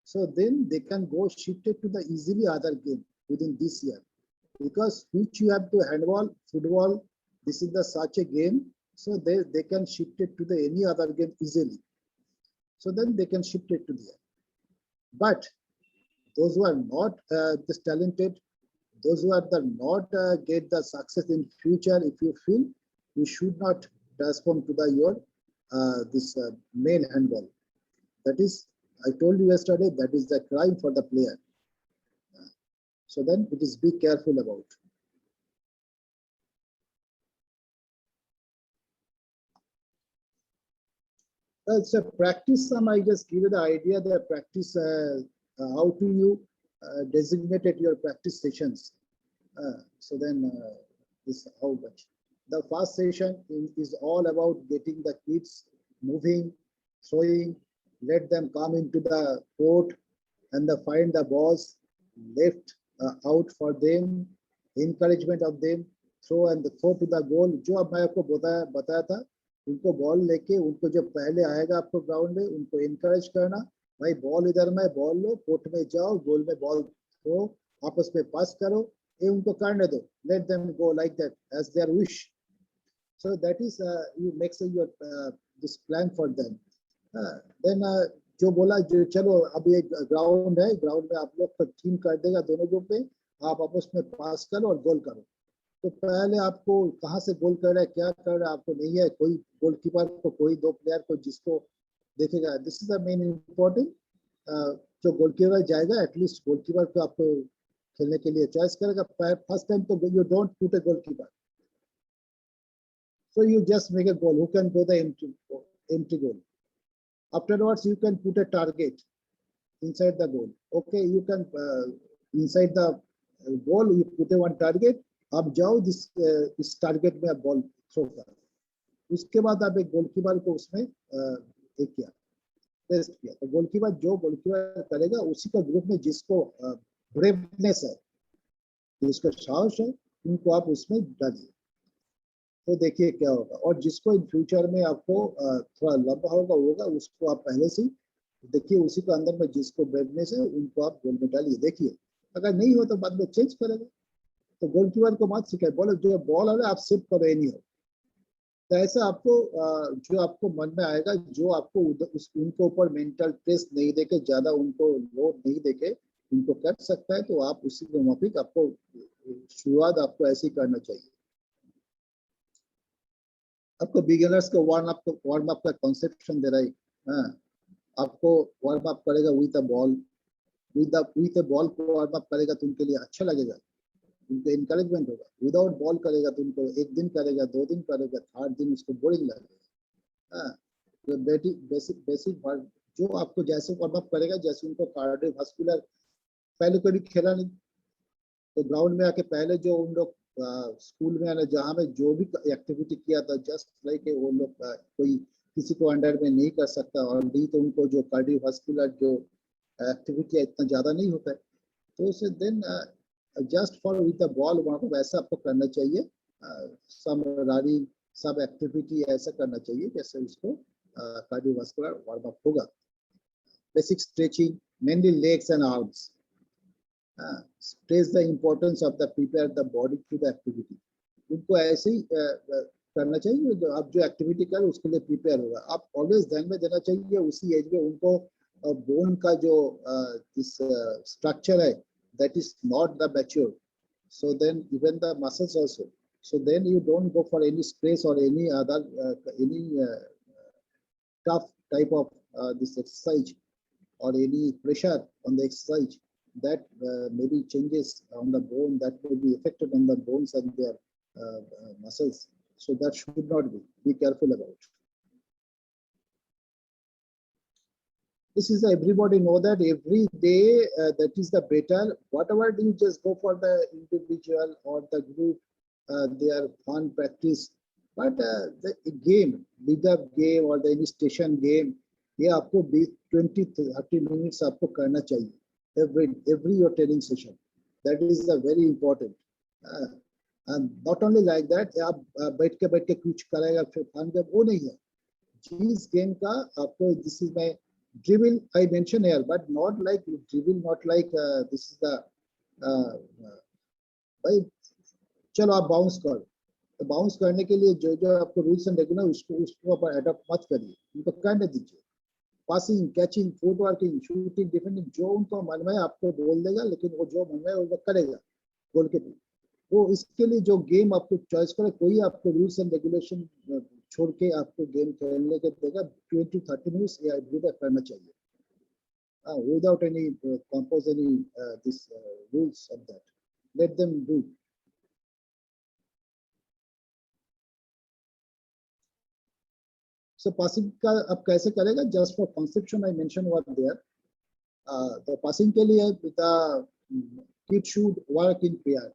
Speaker 2: so then they can go shifted to the easily other game within this year, because which you have to handball, football, this is the such a game, so they can shift it to the any other game easily. So then they can shift it to there. But those who are not this talented, those who are not get the success in future, if you feel you should not transform to the your this main handball. That is, I told you yesterday, that is the crime for the player. So then it is be careful about. It's a practice. I just give you the idea that practice how to you designated your practice sessions. So then this how much. The first session is all about getting the kids moving, throwing, let them come into the court and find the balls left out for them, encouragement of them, throw and throw to the goal. जो अब मैं आपको बताया था, उनको ball लेके उनको जो पहले आएगा आपको ग्राउंड में उनको encourage करना, भाई बॉल इधर में बॉल लो, कोर्ट में जाओ, गोल में बॉल थ्रो, आपस में पास करो, ये उनको करने दो, let them go like that as their wish. So that is you make your this plan for them. Then जो बोला जो चलो अभी एक ग्राउंड है, ग्राउंड में आप लोग को टीम कर देगा दोनों ग्रुप में, आप आपस में पास करो और गोल करो. तो पहले आपको कहाँ से गोल कर रहा है, क्या कर रहा है आपको नहीं है, कोई गोलकीपर को, कोई दो प्लेयर को जिसको देखेगा. This is the main important. जो गोलकीपर जाएगा एटलीस्ट गोलकीपर को आपको खेलने के लिए चॉइस करेगा. फर्स्ट टाइम तो you don't put a goalkeeper, so you just make a goal who can go the empty goal. Afterwards you can put a target inside the goal. Okay, you can inside the goal you put a one target. आप जाओ इस target में आप ball throw करो. उसके बाद आप एक गोलकीपर को उसमें एक किया, टेस्ट किया. तो गोलकीपर जो गोलकीपर करेगा उसी का ग्रुप में जिसको ब्रेवनेस है, जिसका साहस है, उनको आप उसमें डालिए. तो देखिए क्या होगा. और जिसको इन फ्यूचर में आपको थोड़ा लंबा होगा उसको आप पहले से देखिए, उसी के अंदर में जिसको ब्रेवनेस है उनको आप गोल में डालिए. देखिए अगर नहीं हो तो बाद में चेंज करेगा. तो गोलकीपर को मत सिखाए, बोलो जो बॉल है आप सेव करो एनी हो. तो ऐसा आपको जो आपको मन में आएगा, जो आपको उनके ऊपर मेंटल प्रेस नहीं देके, ज्यादा उनको लोड नहीं देके, उनको कर सकता है, तो आप उसी के मुताबिक आपको शुरुआत आपको ऐसे ही करना चाहिए। आपको बिगिनर्स को वार्म अप का कॉन्सेप्शन दे रहा है। हाँ, आपको वार्म अप करेगा with a ball, with a ball को वार्म अप करेगा तो उनके लिए अच्छा लगेगा, उनको इनकरेजमेंट होगा। विदाउट बॉल करेगा तो उनको एक दिन करेगा, 2 दिन करेगा, 3rd दिन उसको बोरिंग लगेगा। हाँ, तो बेसिक बेसिक जो आपको जैसे वार्म अप करेगा, जैसे उनको कार्डियोवास्कुलर, पहले कभी खेला नहीं तो ग्राउंड में आके पहले जो उन लोग स्कूल में आना, जहाँ में जो भी एक्टिविटी किया था, जस्ट लाइक वो लोग कोई किसी को अंडर में नहीं कर सकता, और नहीं तो उनको जो कार्डियोवास्कुलर जो एक्टिविटी है इतना ज्यादा नहीं होता है, तो उसे then just for with the ball वहाँ पर वैसा आपको करना चाहिए। सम रनिंग, सब एक्टिविटी ऐसा करना चाहिए जैसे उसको कार्डियोवास्कुलर वार्म अप होगा। Basic stretching, mainly legs and arms, stress the importance of the prepare the body to the activity। उनको ऐसे ही करना चाहिए, जो आप जो एक्टिविटी करें उसके लिए प्रिपेयर होगा। आप ऑलवेज ध्यान में देना चाहिए उसी एज में उनको बोन का जो इस स्ट्रक्चर है that is not the mature, so then even the muscles also, so then you don't go for any stress or any other any tough type of this exercise or any pressure on the exercise that maybe changes on the bone, that may be affected on the bones and their muscles. So that should not be careful about. This is everybody know that every day that is the better. Whatever you just go for the individual or the group, their fun practice, but the game, bigger game or the any station game, ये आपको 20-30 minutes आपको करना चाहिए every your training session. That is a very important. And not only like that, आप बैठ के कुछ करेगा फिर फन जब वो नहीं है। जिस गेम का आपको, this is my dribble I mention here, but not like dribble, not like this is the भाई चलो आप बाउंस करो, तो बाउंस करने के लिए जो जो आपको रूल्स एंड रेगुलर उसको आप अडॉप्ट मत करिए, उनको करने दीजिए। पासिंग, कैचिंग, फुटवर्किंग, शूटिंग, डिफेंडिंग, जो उनको मन में आपको बोल देगा, लेकिन वो जो मन में वो करेगा गोलकीपर। वो इसके लिए जो गेम आपको चॉइस करे, कोई आपको रूल्स एंड रेगुलेशन छोड़ के आपको गेम खेलने के देगा 20-30 मिनट्स या एवरीडे करना चाहिए without any compose any this rules of that, let them do. So passing का आप कैसे करेगा, just for conception I mention what there. तो पासिंग के लिए the kid should work in pair,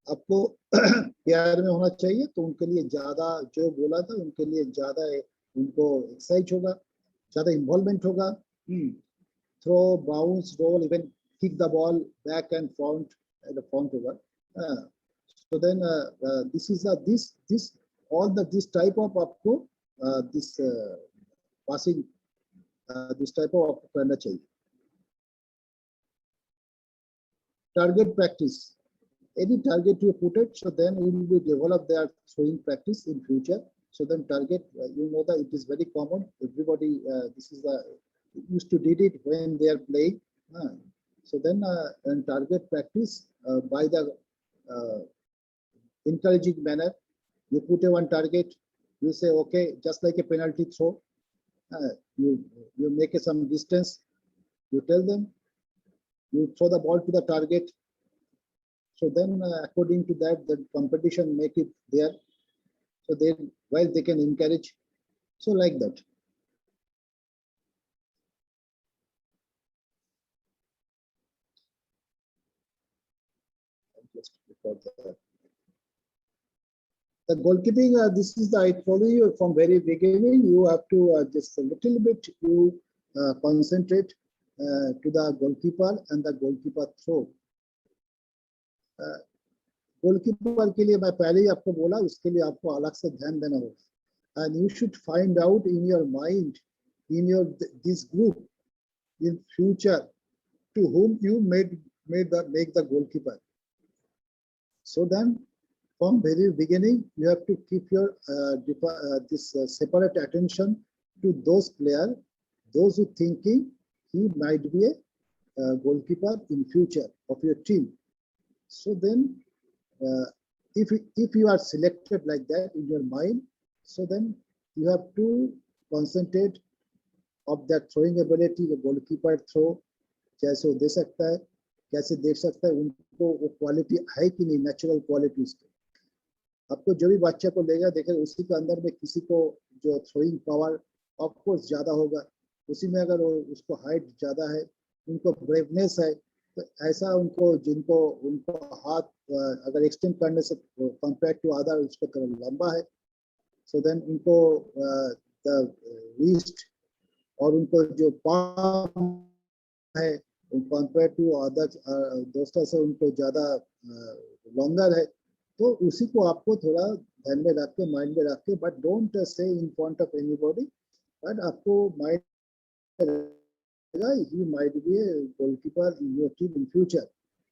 Speaker 2: आपको प्यार में होना चाहिए, तो उनके लिए ज्यादा जो बोला था उनके लिए ज्यादा उनको एक्सरसाइज होगा, ज्यादा इन्वॉल्वमेंट होगा। Throw, bounce, roll, even kick the ball back and front होगा। so then this is this all the this type of आपको this passing this type of आपको करना चाहिए। target practice, any target you put it, so then you will be develop their throwing practice in future. So then target, you know that it is very common, everybody this is the used to did it when they are playing. So then and target practice by the encouraging manner, you put a one target, you say okay, just like a penalty throw, you make some distance, you tell them, you throw the ball to the target. So then according to that, the competition make it there, so then while they can encourage, so like that. Just record that. The goalkeeping, this is the, I told you from very beginning, you have to just a little bit you concentrate to the goalkeeper and the goalkeeper throw. Goalkeeper के लिए मैं पहले ही आपको बोला, उसके लिए आपको अलग से ध्यान देना होगा। And you should find out in your mind, in your this group in future to whom you make the goalkeeper. So then from very beginning you have to keep your this separate attention to those players, those who thinking he might be goalkeeper in future of your team. So then, if you are selected like that in your mind, so then you have to concentrate of that throwing ability, the goalkeeper throw कैसे वो दे सकता है, कैसे देख सकता है, उनको वो क्वालिटी है कि नहीं, नेचुरल क्वालिटी उसकी। आपको जो भी बच्चे को लेगा देखे उसी के अंदर में किसी को जो थ्रोइंग पावर ऑफ कोर्स ज्यादा होगा, उसी में अगर वो उसको हाइट ज्यादा है, उनको ब्रेवनेस है, तो ऐसा उनको जिनको उनको हाथ अगर एक्सटेंड करने से कंपेयर टू अदर उसको लंबा है, सो देन उनको द रीस्ट और उनको जो पाम है कंपेयर टू अदर दोस्तों से उनको ज्यादा लॉन्गर है, तो उसी को आपको थोड़ा ध्यान में रख के, माइंड में रख के, but don't say in front of anybody, but आपको mind he might be a goalkeeper in your team in future,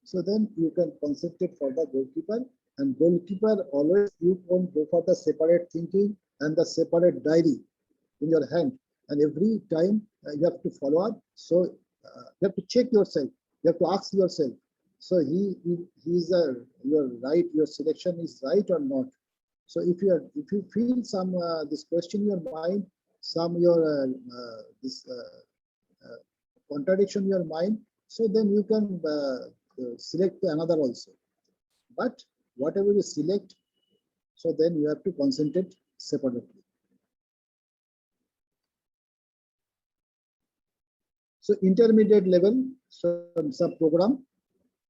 Speaker 2: so then you can concentrate for the goalkeeper. And goalkeeper always you won't go for the separate thinking and the separate diary in your hand, and every time you have to follow up. So you have to check yourself, you have to ask yourself, so he's you're right, your selection is right or not. So if you feel some this question in your mind, some your this contradiction in your mind, so then you can select another also. But whatever you select, so then you have to concentrate separately. So intermediate level, so some program.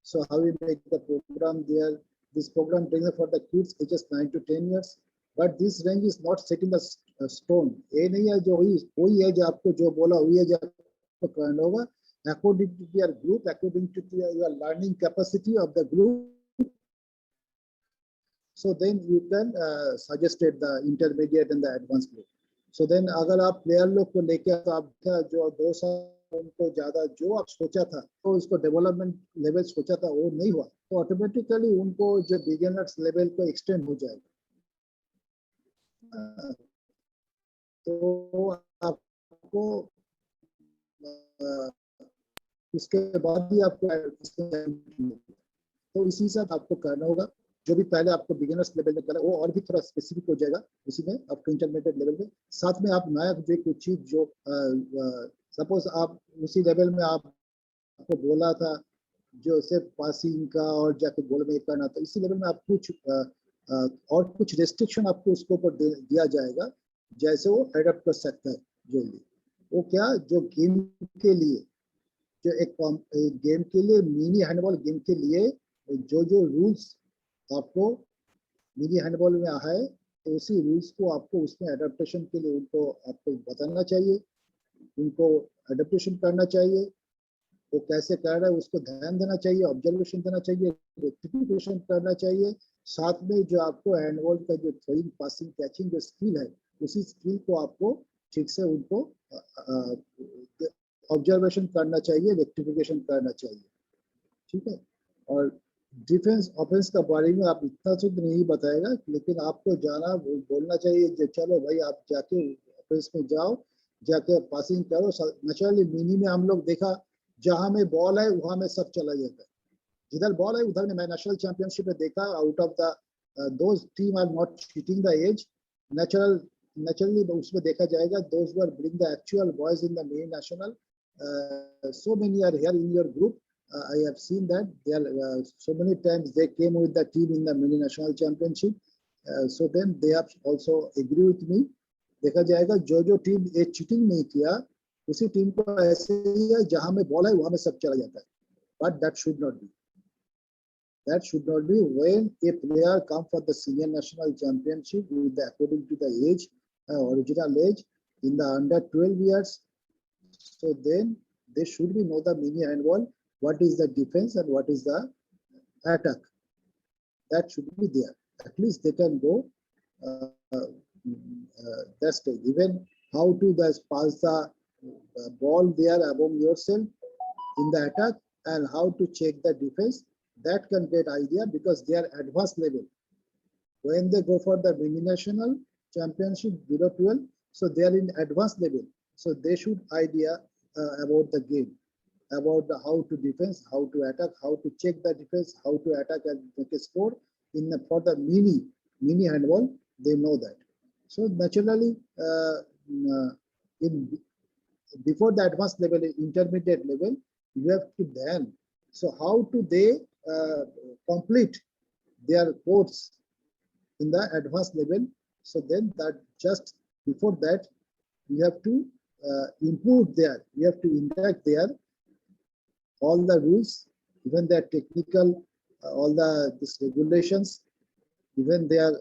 Speaker 2: So how we make the program there? This program brings for the kids ages 9 to 10 years. But this range is not set in the stone. ये नहीं है जो वही है जो आपको जो बोला वही है जो आपको करना होगा. According to your group, according to your learning capacity of the group. So then you can suggest the intermediate and the advanced group. So then अगर आप प्लेयर लोग को लेके तो आपका जो 2 साल उनको ज्यादा जो आप सोचा था तो उसको डेवलपमेंट लेवल सोचा था वो नहीं हुआ, तो ऑटोमेटिकली उनको जो बिगिनर्स लेवल को एक्सटेंड हो जाएगा. तो आपको उसके बाद ही आपको तो इसी साथ आपको करना होगा. जो भी पहले आपको बिगिनर्स लेवल में करना वो और भी थोड़ा स्पेसिफिक हो जाएगा उसी में आपको इंटरमीडिएट लेवल में. साथ में आप नया जो कुछ चीज जो सपोज आप उसी लेवल में आपको बोला था जो सिर्फ पासिंग का और जाके गोल में करना था, इसी लेवल में आप कुछ और कुछ रेस्ट्रिक्शन आपको उसके ऊपर दिया जाएगा, जैसे वो एडप्ट कर सकता है जल्दी. वो क्या जो गेम के लिए जो एक गेम के लिए मिनी हैंडबॉल गेम के लिए जो रूल्स आपको मिनी हैंडबॉल में है, तो उसी रूल्स को आपको उसमें एडेप्टेशन के लिए उनको आपको बताना चाहिए, उनको एडेप्टेशन करना चाहिए. वो कैसे कर रहा है उसको ध्यान देना चाहिए, ऑब्जर्वेशन देना चाहिए, रेक्टिफिकेशन करना चाहिए. साथ में जो आपको हैंडबॉल का जो थ्रोइंग, पासिंग, कैचिंग जो स्किल है, उसी स्किल को आपको ठीक से उनको ऑब्जर्वेशन करना चाहिए, रेक्टिफिकेशन करना चाहिए. ठीक है. और डिफेंस ऑफेंस का बारे में आप इतना तो नहीं बताएगा, लेकिन आपको जाना बोलना चाहिए कि चलो भाई आप जाके ऑफेंस में जाओ, जाके पासिंग करो. नेचुरली मिनी में हम लोग देखा जहां में बॉल है वहां में सब चला जाता है, जिधर बॉल है उधर में. मैं नेशनल चैंपियनशिप में देखा out of the those team are not cheating the age. Naturally उसमें देखा जाएगा those were bring the actual boys in the main national. So many are here in your group. I have seen that there so many times they came with the team in the mini national championship. So then they have also agree with me. देखा जाएगा जो team ये cheating नहीं किया उसी team को ऐसे ही है जहां में बॉल है वहां में सब चला जाता है. But that should not be. That should not be. When a player come for the senior national championship with the, according to the age, original age in the under 12 years, so then they should be know the mini handball, what is the defense and what is the attack. That should be there. At least they can go that stage. Even how to pass the ball there among yourself in the attack and how to check the defense, that can get idea because they are advanced level. When they go for the mini national championship below 12, so they are in advanced level. So they should idea about the game. about how to defense, how to attack, how to check the defense, how to attack and make a score. For the mini handball, they know that. So naturally, in before the advanced level, intermediate level, you have to then. So how do they complete their course in the advanced level? So then that just before that, you have to input there. You have to interact there all the rules, even their technical, all the this regulations, even their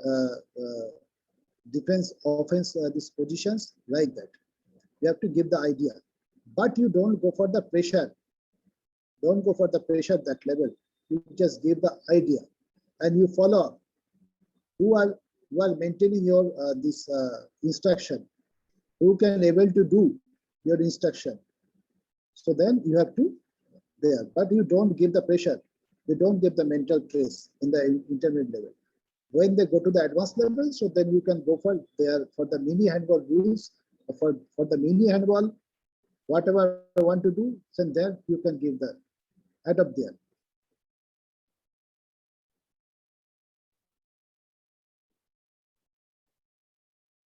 Speaker 2: defense, offense, these positions like that. You have to give the idea, but you don't go for the pressure. Don't go for the pressure at that level. You just give the idea, and you follow. Who are maintaining your this instruction? Who can able to do your instruction? So then you have to there, but you don't give the pressure. You don't give the mental stress in the intermediate level. When they go to the advanced level, so then you can go for there for the mini handball rules. For the mini handball, whatever I want to do, then there you can give the head up there.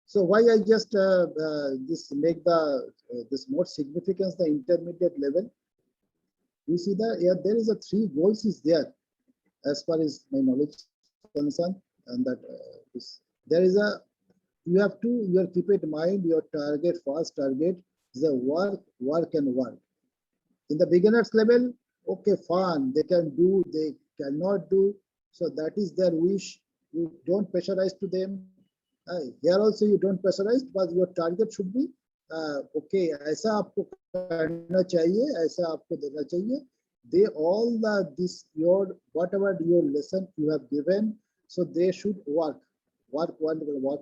Speaker 2: So why I just this make the this more significance the intermediate level. You see that there is a 3 goals is there as far as my knowledge is concerned, and that there is a you have to keep it in mind your target. First target is the work and work. In the beginners level, okay, fun, they can do, they cannot do, so that is their wish. You don't pressurize to them. Here also you don't pressurize, but your target should be okay, ऐसा आपको करना चाहिए, ऐसा आपको देना चाहिए. They all this your whatever your lesson you have given, so they should work and work.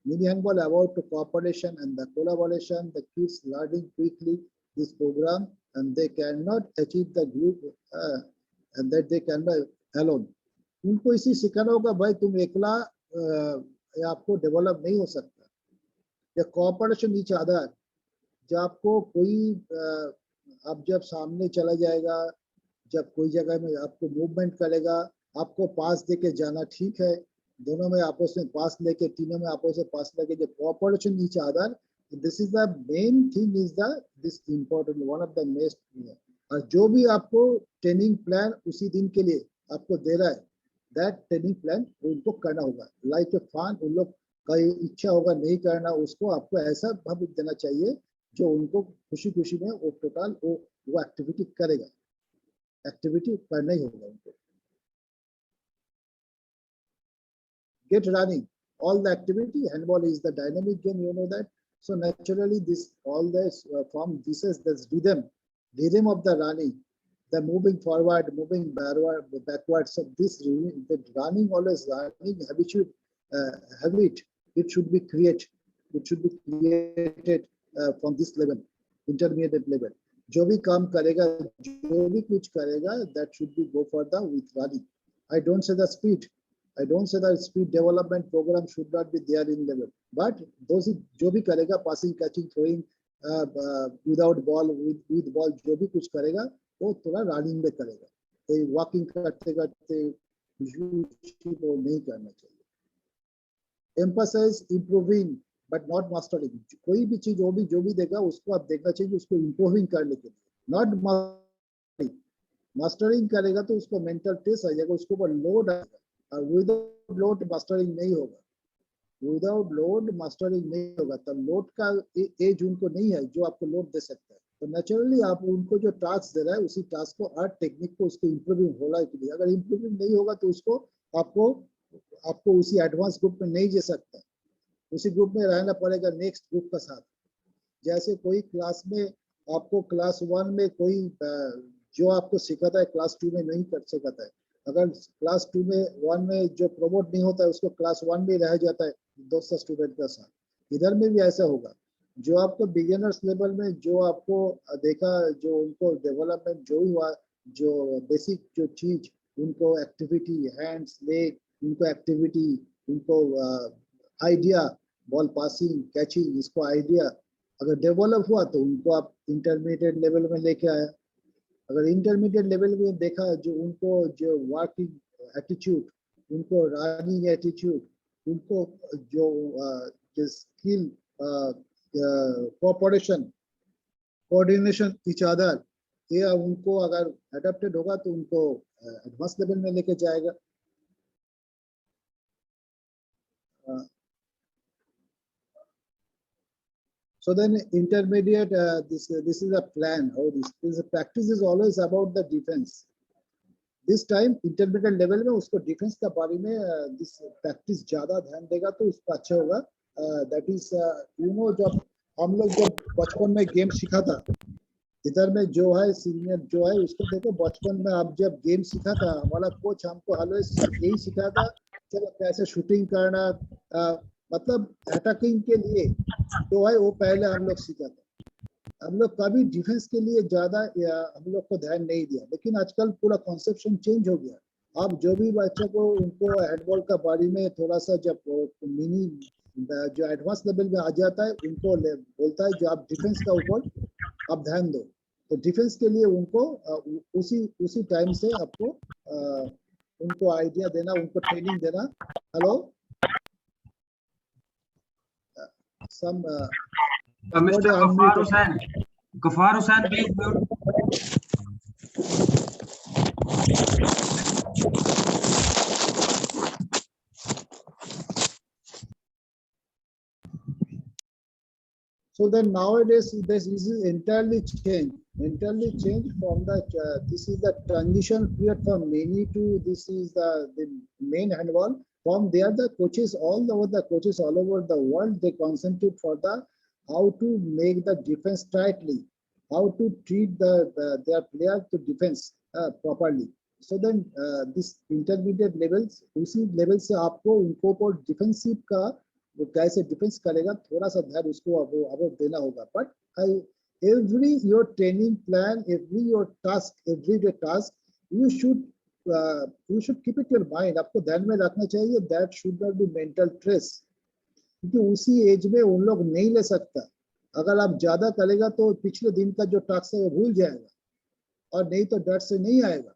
Speaker 2: Mini handball about cooperation and the collaboration. The kids learning quickly this program, and they cannot achieve the group and that they cannot alone. उनको इसी सिखाना होगा भाई तुम एकला आपको develop नहीं हो सकता. या कोऑपरेशन ईच अदर. जब आपको कोई आप जब सामने चला जाएगा, जब कोई जगह में आपको मूवमेंट करेगा, आपको पास देके जाना ठीक है, दोनों में आपस में पास लेके, तीनों में आपस में पास लेके, जो cooperation each other, this is the main thing is the this important one of the most. और जो भी आपको ट्रेनिंग प्लान उसी दिन के लिए आपको दे रहा है, दैट ट्रेनिंग प्लान उनको करना होगा. लाइक ए फन, उन लोग का इच्छा होगा नहीं करना, उसको आपको ऐसा भाव देना चाहिए जो उनको खुशी खुशी में वो टोटल वो एक्टिविटी करेगा. एक्टिविटी करना ही होगा उनको. Get running, all the activity. Handball is the dynamic game, you know that. So naturally, this all this from this is this rhythm of the running, the moving forward, moving backward. So this the running always running habit. It should be created. It should be created from this level, intermediate level. जो भी काम करेगा, जो भी कुछ करेगा, that should be go for the with running. I don't say the speed. I don't say that speed development program should not be there in level, but those जो भी करेगा, passing, catching, throwing, without ball, with ball, जो भी कुछ करेगा, वो थोड़ा running में करेगा. तो walking करते करते वो नहीं करना चाहिए. Emphasize improving, but not mastering. कोई भी चीज जो भी देगा, उसको आप देखना चाहिए उसको improving करने के लिए, not mastering. Mastering करेगा तो उसको mental stress आ जाएगा, उसको ऊपर load आएगा. विदाउट लोड मास्टरिंग नहीं होगा. विदाउट लोड मास्टरिंग नहीं होगा. तब लोड का एज उनको नहीं है जो आपको लोड दे सकता है. तो नेचुरली आप उनको जो टास्क दे रहा है, उसी टास्क को हर टेक्निक को उसको इम्प्रूविंग होना के लिए, अगर इम्प्रूविंग नहीं होगा तो उसको आपको उसी एडवांस ग्रुप में नहीं दे सकता. उसी ग्रुप में रहना पड़ेगा नेक्स्ट ग्रुप का साथ. जैसे कोई क्लास में आपको क्लास 1 में कोई जो आपको सिखाता है क्लास 2 में नहीं कर सिखाता है. अगर क्लास 2 में 1 में जो प्रमोट नहीं होता है, उसको क्लास 1 में रह जाता है दूसरा स्टूडेंट का साथ. इधर में भी ऐसा होगा. जो आपको बिगिनर्स लेवल में जो आपको देखा, जो उनको डेवलपमेंट जो हुआ, जो बेसिक जो चीज उनको एक्टिविटी, हैंड्स, लेग, उनको एक्टिविटी, उनको आइडिया, बॉल पासिंग, कैचिंग, इसको आइडिया, अगर डेवलप हुआ तो उनको आप इंटरमीडिएट लेवल में लेके आया। अगर इंटरमीडिएट लेवल में देखा जो उनको जो वर्किंग एटीट्यूड, उनको रनिंग एटीट्यूड, उनको जो skill cooperation, coordination each other, ये उनको अगर अडेप्टेड होगा तो उनको एडवांस लेवल में लेके जाएगा। So then intermediate, this is a plan, or this practice is always about the defense. This time intermediate level में उसको डिफेंस का बारे में this practice ज्यादा ध्यान देगा तो उसका अच्छा होगा। That is जब हम लोग जब बचपन में गेम सीखा था, इधर में जो है सीनियर जो है उसको देखो, बचपन में आप जब गेम सीखा था हमारा कोच हमको ऑलवेज यही सिखाया था, चलो कैसे शूटिंग करना, मतलब अटैकिंग के लिए जो है वो पहले हम लोग सीखा था। हम लोग कभी डिफेंस के लिए ज्यादा हम लोग को ध्यान नहीं दिया, लेकिन आजकल पूरा कॉन्सेप्शन चेंज हो गया। अब जो भी बच्चों को उनको हैंडबॉल का बारे में थोड़ा सा जब मिनी जो एडवांस लेवल में आ जाता है उनको बोलता है जो आप डिफेंस का ऊपर आप ध्यान दो, तो डिफेंस के लिए उनको उसी टाइम से आपको उनको आइडिया देना, उनको ट्रेनिंग देना। Hello some
Speaker 1: Mr. Ghaffar Hussain, please mute.
Speaker 2: So then nowadays this is entirely changed from the this is the transition period from many to this is the main handball. From there the coaches all over the world, they concentrate for the how to make the defense tightly, how to treat their players to defense properly. So then this intermediate levels, उसी level से आपको उनको को defensive का वो कैसे defence करेगा थोड़ा सा ध्यान उसको अब देना होगा। But every your training plan, every your task, every day task you should keep it your mind, आपको ध्यान में रखना चाहिए that should not be mental stress, क्योंकि उसी एज में उन लोग नहीं ले सकता। अगर आप ज्यादा करेगा तो पिछले दिन का जो टास्क है वो भूल जाएगा और नहीं तो डर से नहीं आएगा।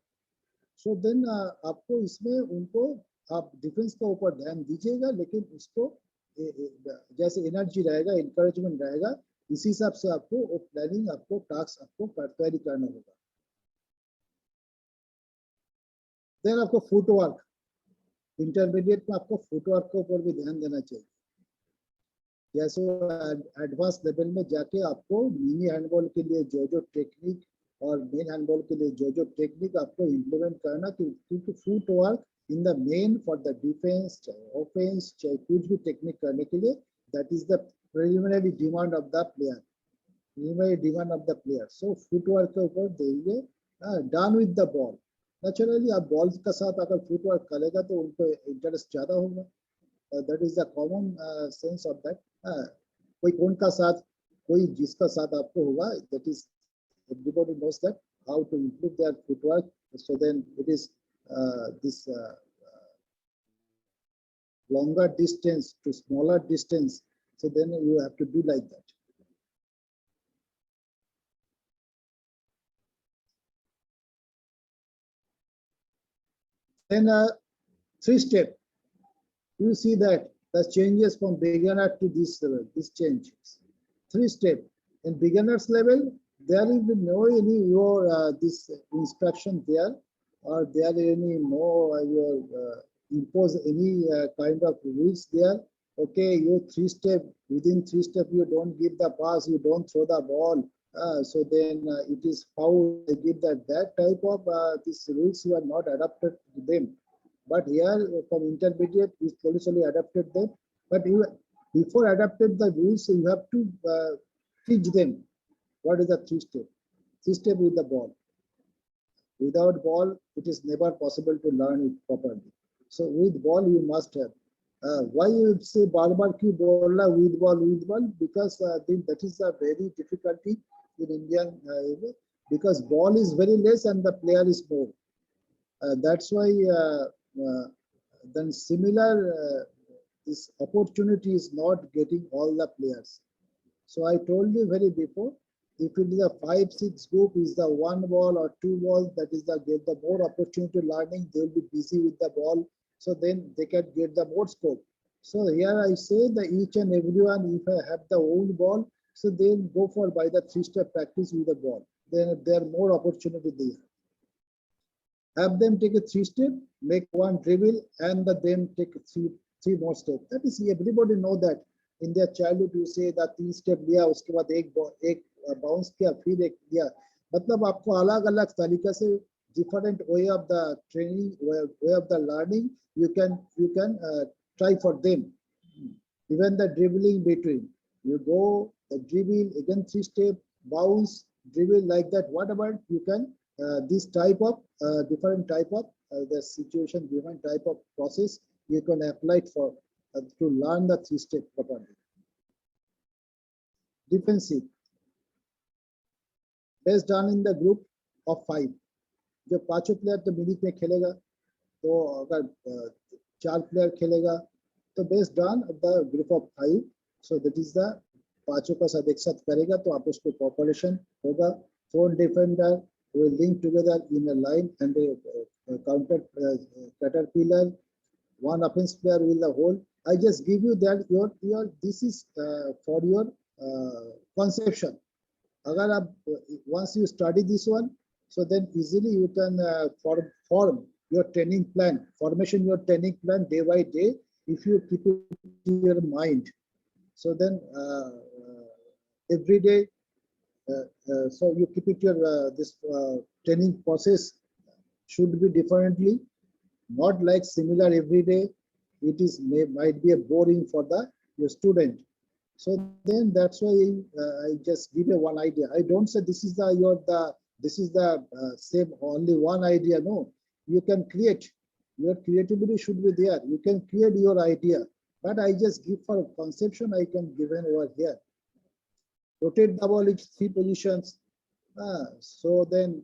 Speaker 2: सो देन आपको इसमें उनको आप डिफेंस के ऊपर ध्यान दीजिएगा, लेकिन उसको जैसे एनर्जी रहेगा, इंकरेजमेंट रहेगा, इसी हिसाब से आपको वो प्लानिंग, आपको टास्क आपको तैयारी करना होगा। देन आपको फुटवर्क, इंटरमीडिएट में आपको फुटवर्क के ऊपर भी ध्यान देना चाहिए। जैसे एडवांस लेवल में जाके आपको मिनी हैंडबॉल के लिए जो टेक्निक और मेन हैंडबॉल के लिए जो टेक्निक आपको इम्प्लीमेंट करना, क्योंकि footwork in the main for the defense, offense, कुछ भी टेक्निक करने के लिए, that is the preliminary demand of the player, so footwork के ऊपर देंगे। done with the ball, naturally आप बॉल का साथ अगर फुटवर्क करेगा तो उनको इंटरेस्ट ज्यादा होगा। that is the common sense of that। कोई कौन का साथ, कोई जिसका साथ आपको होगा, that is everybody knows that how to improve their footwork, so then it is this longer distance to smaller distance, so then you have to do like that। Then 3-step, you see that the changes from beginner to this level, this changes 3-step. In beginners level there will be no any your this instruction there, or there any no your impose any kind of rules there. Okay, you 3-step, within 3-step you don't give the pass, you don't throw the ball, so then it is foul. I give that type of these rules you are not adapted to them. But here from intermediate we slowly adapted them. But you before adapted the rules, you have to teach them what is the 3-step. 3-step with the ball. Without ball, it is never possible to learn it properly. So with ball, you must have. Why you say bar ki bola with ball? Because that is a very difficulty in Indian, because ball is very less and the player is more. That's why then similar this opportunity is not getting all the players. So I told you very before, if it is a 5-6 group, is the 1 ball or 2 balls, that is the get the more opportunity learning. They will be busy with the ball, so then they can get the more scope. So here I say that each and everyone, if I have the own ball, so they'll go for by the 3-step practice with the ball. Then there are more opportunity there. Have them take a 3-step, make 1 dribble, and then take three more steps. That is, everybody know that in their childhood you say that 3 step लिया, उसके बाद एक bounce किया, फिर एक लिया. मतलब आपको अलग-अलग तरीका से different way of the training, way of the learning, you can try for them. Even the dribbling between, you go the dribble again 3 step, bounce, dribble, like that. Whatever you can, this type of different type of the situation, different type of process you can apply it for to learn the 3 step properly. Defensive, best done in the group of 5. जो 5 player तो minute में खेलेगा, तो अगर 4 player खेलेगा तो best done the group of 5. So that is the 5 का साथ एक साथ करेगा तो आपस में कोऑपरेशन होगा. 4 defender will link together in a line and a counter caterpillar. 1 offense player will the whole. I just give you that your this is for your conception. अगर आप once you study this one, so then easily you can form your training plan, formation your training plan day by day if you keep it in your mind. So then every day, so you keep it your this training process should be differently, not like similar every day. It is might be a boring for your student. So then that's why I just give you one idea. I don't say this is this is the same only one idea. No, you can create. Your creativity should be there. You can create your idea, but I just give for conception. I can give it over here. Rotate the ball in 3 positions. So then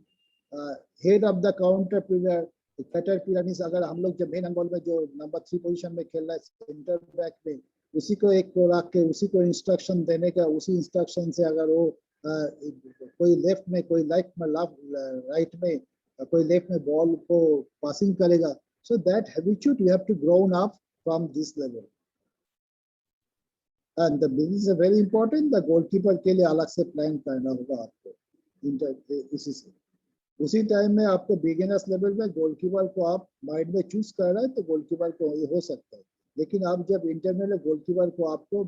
Speaker 2: head of the counter pillar, caterpillar means अगर हम लोग जब main ball में जो number 3 position में खेल रहा है सेंटर बैक में, उसी को एक को रख के उसी को इंस्ट्रक्शन देने का, उसी इंस्ट्रक्शन से अगर वो कोई लेफ्ट में कोई राइट में कोई लेफ्ट में बॉल को पासिंग करेगा. So that habitude you have to grown up from this level. And this is a very important. The goalkeeper के लिए अलग से प्लान करना होगा आपको. इसी से उसी टाइम में आपको बिगिनर्स लेवल में गोलकीपर को आप माइंड में चूज कर रहे हैं तो गोलकीपर को ये हो सकता है. लेकिन आप जब इंटरनल गोलकीपर को आपको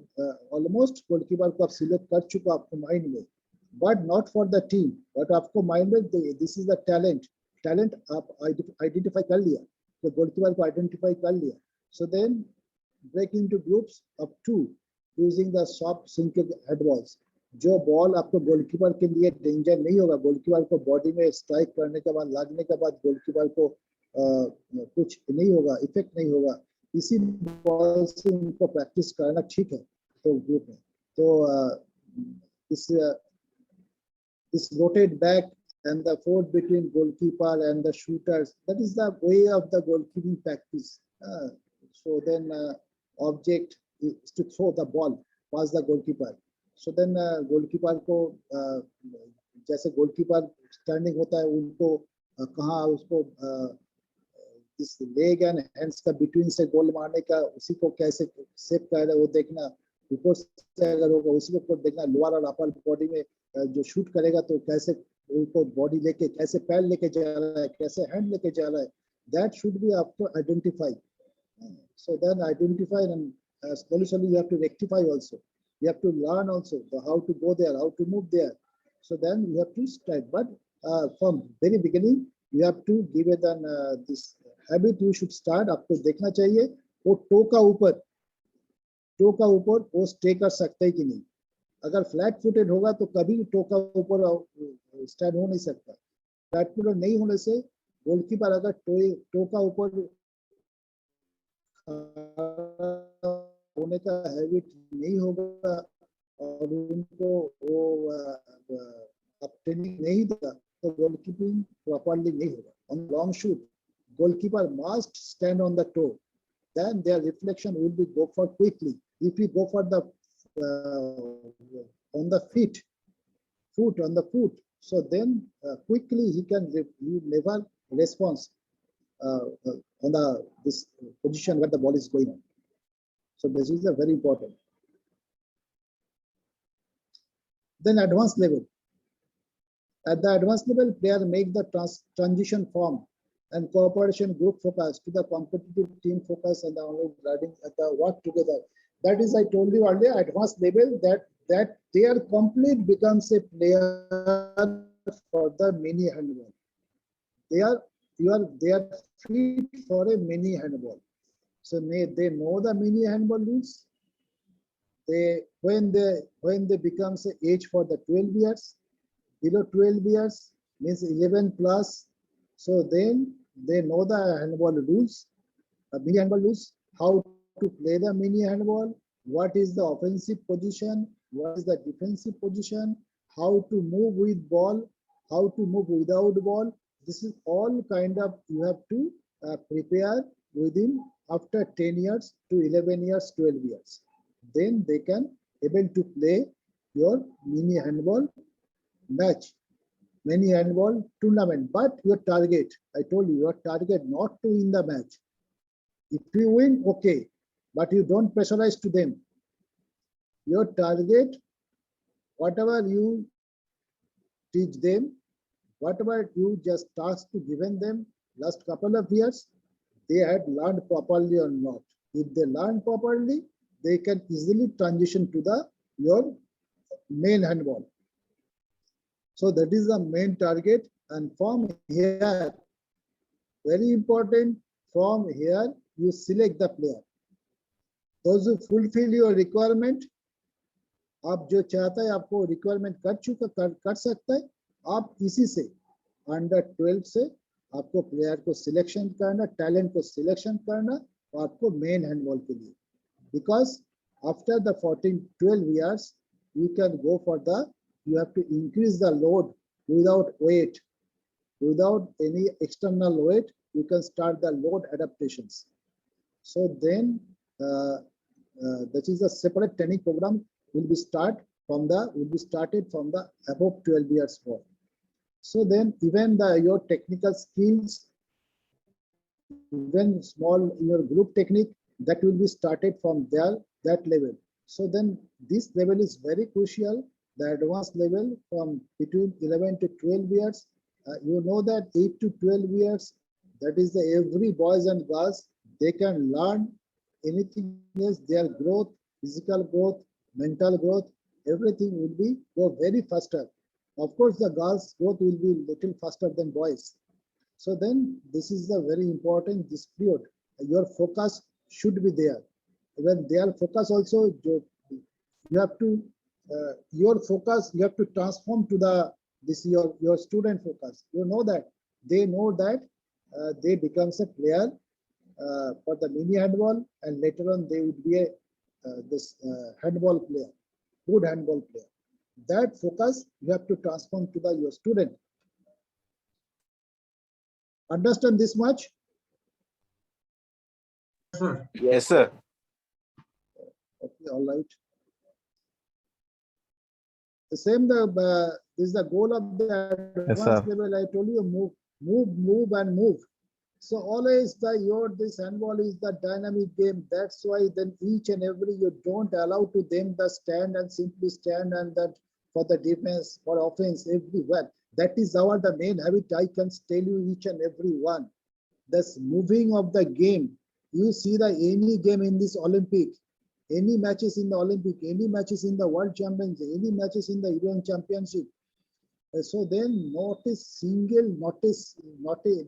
Speaker 2: ऑलमोस्ट गोलकीपर को आप सिलेक्ट कर चुका आपको माइंड में, but not for the team, but आपको माइंड में दिस इज द टैलेंट आप आइडेंटिफाई कर लिया, तो गोलकीपर को आइडेंटिफाई कर लिया. So then break into groups of 2 using the soft sinking head balls. जो बॉल आपको गोलकीपर के लिए डेंजर नहीं होगा, गोलकीपर को बॉडी में स्ट्राइक करने के बाद लगने के बाद गोलकीपर को कुछ नहीं होगा, इफेक्ट नहीं होगा, इसी बॉल से उनको प्रैक्टिस करना ठीक है. तो ग्रुप में तो this rotate back and the force between goalkeeper and the shooters, that is the way of the goalkeeping practice. So then object is to throw the ball past the goalkeeper. So then goalkeeper को जैसे goalkeeper standing होता है उनको कहाँ उसको इस leg and hands का between से गोल मारने का, उसी को कैसे सेव कर रहा है वो देखना. ऊपर से अगर होगा उसी को देखना. लोअर और अपर बॉडी में जो शूट करेगा तो कैसे उनको बॉडी लेके, कैसे पैर लेके जा रहा है, कैसे हैंड लेके जा रहा है, दैट शुड बी आपको identify. So then identify and slowly you have to rectify also. You have to learn also how to go there, how to move there. So then you have to start. But from very beginning, you have to give it an this habit. You should start. आपको देखना चाहिए वो to का ऊपर वो stay कर सकता है कि नहीं. अगर फ्लैट फुटेड होगा तो कभी टो का ऊपर स्टैंड हो नहीं सकता. फ्लैट फुटेड नहीं होने से गोलकीपर अगर टो का ऊपर होने का हैबिट नहीं होगा और उनको वो ट्रेनिंग नहीं देगा तो गोलकीपिंग प्रॉपर्ली नहीं होगा. On long shoot, goalkeeper must stand on the toe. Then their reflection will be go for quickly. If you go for the on the foot on the foot. So then quickly he never response on this position where the ball is going on. So this is a very important. Then advanced level. At the advanced level, player make the transition from and cooperation group focus to the competitive team focus and the online learning at the work together. That is, I told you earlier, advanced level that their complete becomes a player for the mini handball. They are fit for a mini handball. So they know the mini handball rules. When they becomes a age for the 12 years, below 12 years means 11 plus. So then they know the handball rules, mini handball rules, how to play the mini handball, what is the offensive position, what is the defensive position, how to move with ball, how to move without ball. This is all kind of you have to prepare within after 10 years to 11 years, 12 years. Then they can able to play your mini handball match, mini handball tournament. But your target, I told you, your target not to win the match. If you win, okay, but you don't pressurize to them. Your target, whatever you teach them, whatever you just task to given them last couple of years, they had learned properly or not. If they learn properly, they can easily transition to your main handball. So that is the main target. And from here, very important, from here you select the player. Those who fulfill your requirement, आप जो चाहता है आपको requirement कर सकता है, आप इसी से अंडर 12 से आपको प्लेयर को सिलेक्शन करना, टैलेंट को सिलेक्शन करना और आपको मेन हैंडबॉल के लिए. Because after the 14-12 years, you can go for you have to increase the load without weight, without any external weight. You can start the load adaptations. So then that is a separate training program will be started from the above 12 years old. So then even your technical skills, even small your group technique, that will be started from that level. So then this level is very crucial. The advanced level from between 11 to 12 years, you know that 8 to 12 years, that is every boys and girls, they can learn anything else, their growth, physical growth, mental growth, everything will be go very faster. Of course, the girls' growth will be little faster than boys. So then this is the very important, this period. Your focus should be there. When their focus also, you have to, your focus, you have to transform to your student focus. You know that, they know that they becomes a player for the mini handball, and later on they would be a handball player, good handball player. That focus you have to transform to your student. Understand this much?
Speaker 1: Sir.
Speaker 3: Yes, sir.
Speaker 2: Okay, all right. The same, this is the goal of the advanced level. I told you, move and move. So always this handball is the dynamic game. That's why then each and every you don't allow to them the stand and simply stand and that for the defense or offense everywhere. That is the main habit. I can tell you each and every one. This moving of the game. You see any game in this Olympic, any matches in the Olympic, any matches in the World Championship, any matches in the European Championship. So then not a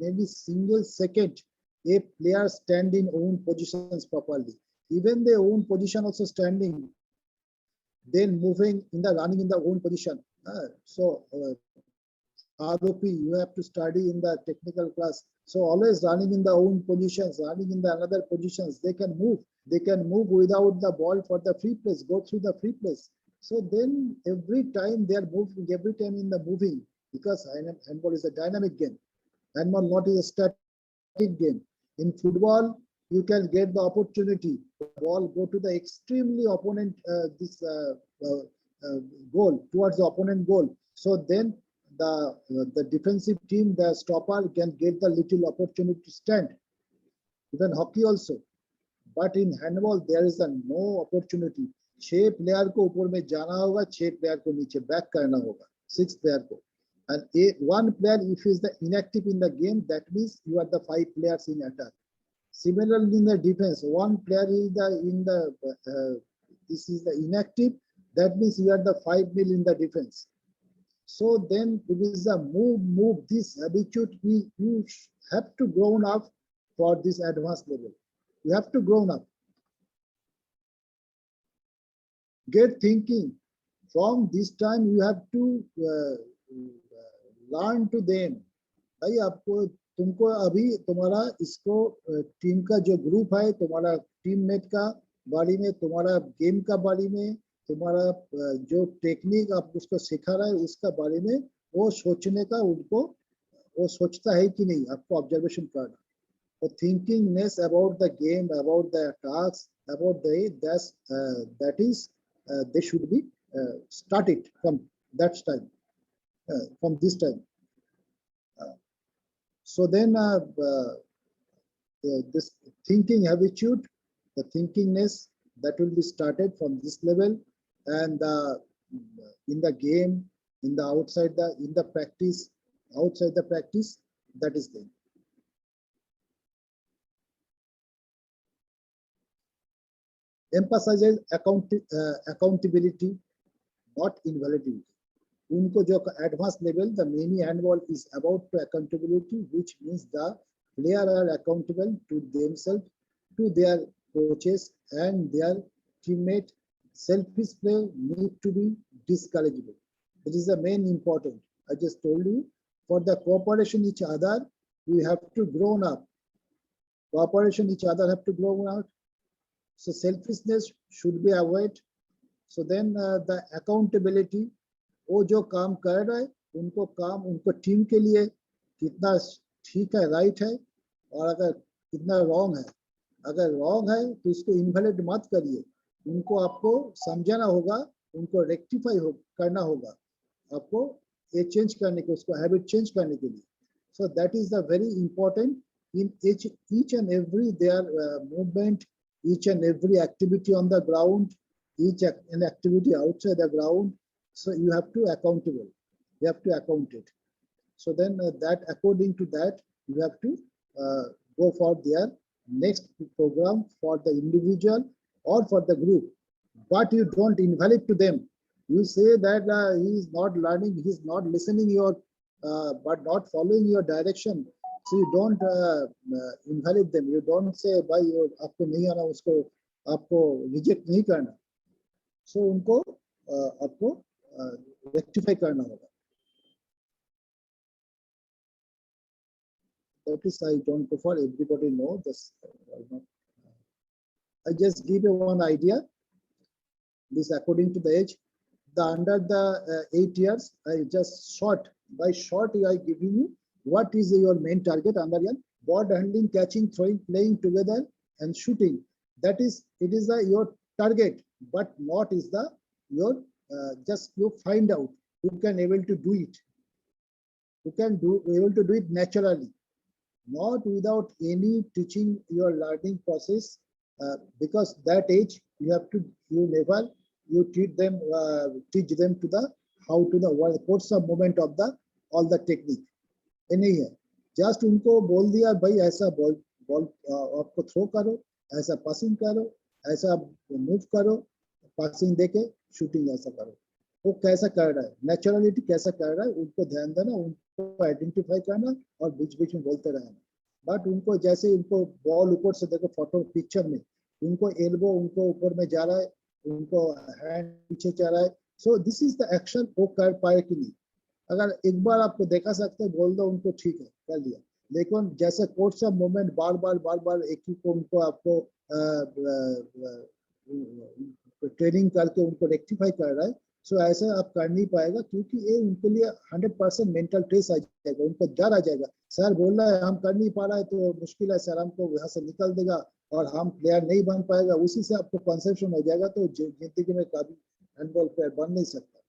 Speaker 2: any single second a player stand in own positions properly. Even their own position also standing, then moving in the running in the own position. ROP, you have to study in the technical class. So always running in the own positions, running in the another positions. They can move without the ball for the free place, go through the free place. So then every time they are moving, every time in the moving, because handball is a dynamic game. Handball not is a static game. In football, you can get the opportunity. The ball go to the extremely opponent, goal, towards the opponent goal. So then the defensive team, the stopper, can get the little opportunity to stand. Even hockey also. But in handball there is a no opportunity. 6 player को ऊपर में जाना होगा, 6 player को नीचे back करना होगा, 6 player को. And one player, if he is the inactive in the game, that means you are the 5 players in attack. Similarly, in the defense, one player is this is the inactive. That means you are the 5 mil in the defense. So then it is a move. This habitude you have to grown up for this advanced level. You have to grown up. Get thinking. From this time you have to learn to them. भाई आपको तुमको अभी तुम्हारा इसको team का जो group है, तुम्हारा टीममेट का बारे में, तुम्हारा गेम का बारे में, तुम्हारा जो टेक्निक आप उसको सिखा रहा है उसका बारे में वो सोचने का, उनको वो सोचता है कि नहीं, आपको ऑब्जर्वेशन करना. So thinkingness about the game, about the tasks, about that is they should be started from that time, from this time. So then this thinking habitude, the thinkingness, that will be started from this level, and in the game, in the outside in the practice, outside the practice, that is there. Emphasizes accountability, not invalidity. उनको जो advanced level, the mini handball is about accountability, which means the player are accountable to themselves, to their coaches and their teammate. Selfish play need to be discourageable. It is the main important. I just told you, for the cooperation each other, we have to grown up. Cooperation each other have to grow up. So selfishness should be avoided. So then the accountability, वो जो काम कर रहा है उनको काम, उनको team के लिए कितना ठीक है, राइट है, और अगर कितना रॉन्ग है, अगर रॉन्ग है तो इसको इनवैलिड मत करिए, उनको आपको समझाना होगा, उनको रेक्टिफाई करना होगा, आपको ये चेंज करने के, उसको हैबिट चेंज करने के लिए. So that is the very important in each and every their movement, each and every activity on the ground, each an activity outside the ground. So you have to accountable. You have to account it. So then that according to that you have to go for their next program for the individual or for the group. But you don't invalid to them. You say that he is not learning, he is not listening your, but not following your direction. So you don't invalid them. You don't say भाई आपको नहीं आना, उसको आपको reject नहीं करना. So उनको आपको rectify करना होगा. That is, I don't go for everybody know this. I just give you one idea. This according to the age. The under the 8 years, I just short by short I giving you what is your main target under ball handling, catching, throwing, playing together, and shooting. That is, it is your target, but not is the your just you find out who can able to do it. Who can able to do it naturally, not without any teaching your learning process, because that age you have to, you never you teach them to the how to the what's the movement of the all the technique. नहीं है, just उनको बोल दिया भाई ऐसा ball आपको throw करो, ऐसा पासिंग करो, ऐसा मूव करो, पासिंग देके शूटिंग ऐसा करो. वो कैसा कर रहा है, नेचुरलिटी कैसा कर रहा है, उनको ध्यान देना, उनको आइडेंटिफाई करना और बीच बीच में बोलते रहना. बट उनको जैसे उनको बॉल ऊपर से देखो फोटो पिक्चर में, उनको एल्बो उनको ऊपर में जा रहा है, उनको हैंड पीछे जा रहा है. So this is the action वो कर पाए कि नहीं. अगर एक बार आपको देखा सकते हैं, बोल दो उनको ठीक है कर लिया, लेकिन जैसे कोर्स ऑफ मूवमेंट बार बार एक ही को उनको आपको ट्रेनिंग करके उनको रेक्टिफाई कर रहा है. सो ऐसा आप कर नहीं पाएगा, क्योंकि ये उनके लिए 100% मेंटल स्ट्रेस आ जाएगा, उनको डर आ जाएगा. सर बोल रहा है हम कर नहीं पा रहा है तो मुश्किल है, सर हमको यहाँ से निकल देगा और हम प्लेयर नहीं बन पाएगा. उसी से आपको कंसेप्शन हो जाएगा, तो जिंदगी में हैंडबॉल प्लेयर बन नहीं सकता।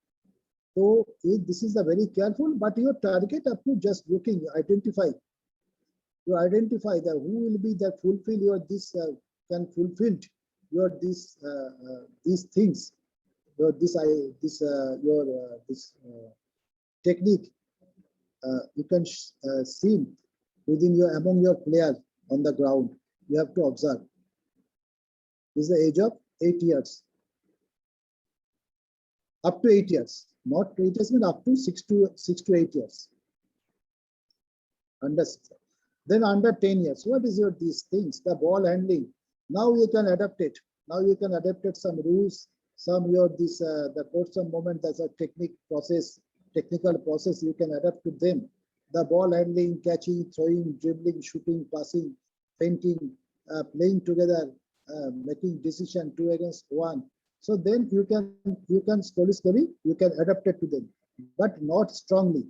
Speaker 2: तो this is a very careful, but your target up to just looking identify, you identify that who will be that fulfill your this can fulfill your these things, your this technique you can see within your among your players on the ground. You have to observe. This is the age of 8 years, up to 8 years, not 8 years, but up to 6 to 8 years. Understand? Then under 10 years, what is your these things? The ball handling. Now you can adapt it. Now you can adapt it some rules, some your this the course of moment as a technical process. You can adapt to them. The ball handling, catching, throwing, dribbling, shooting, passing, painting, playing together, making decision 2 against 1. So then you can slowly you can adapt it to them, but not strongly.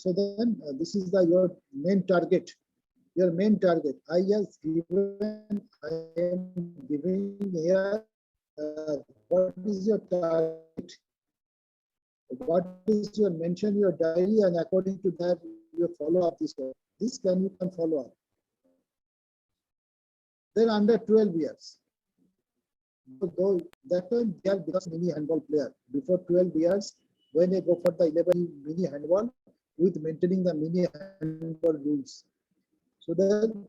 Speaker 2: So then this is your main target. Your main target. I am giving here. What is your target? What is your mention your diary, and according to that you follow up this. This you can follow up. Then under 12 years. Though that time they are because mini handball player. Before 12 years, when they go for the 11 mini handball with maintaining the mini handball rules. So then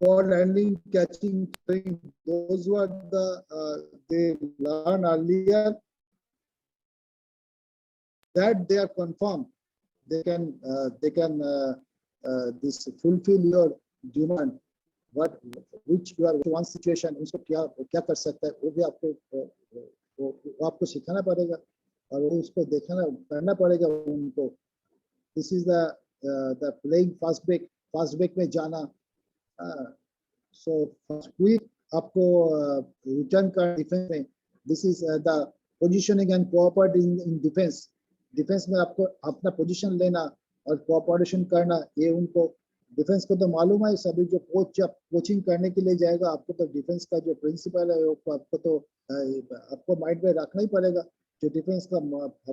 Speaker 2: ball handling, catching, throwing, those were the they learn earlier that they are confirmed. They can this fulfill your demand. What which you are one situation उसको क्या कर सकता है वो भी आपको सिखाना पड़ेगा और उसको देखना करना पड़ेगा उनको. This is the playing fast break में जाना. So quick आपको return कर defense में. This is the positioning and cooperating in defense. Defense में आपको अपना position लेना और cooperation करना, ये उनको डिफेंस को तो मालूम है. सभी जो कोच जब कोचिंग करने के लिए जाएगा आपको तो डिफेंस का जो प्रिंसिपल है वो आपको माइंड में रखना ही पड़ेगा. जो डिफेंस का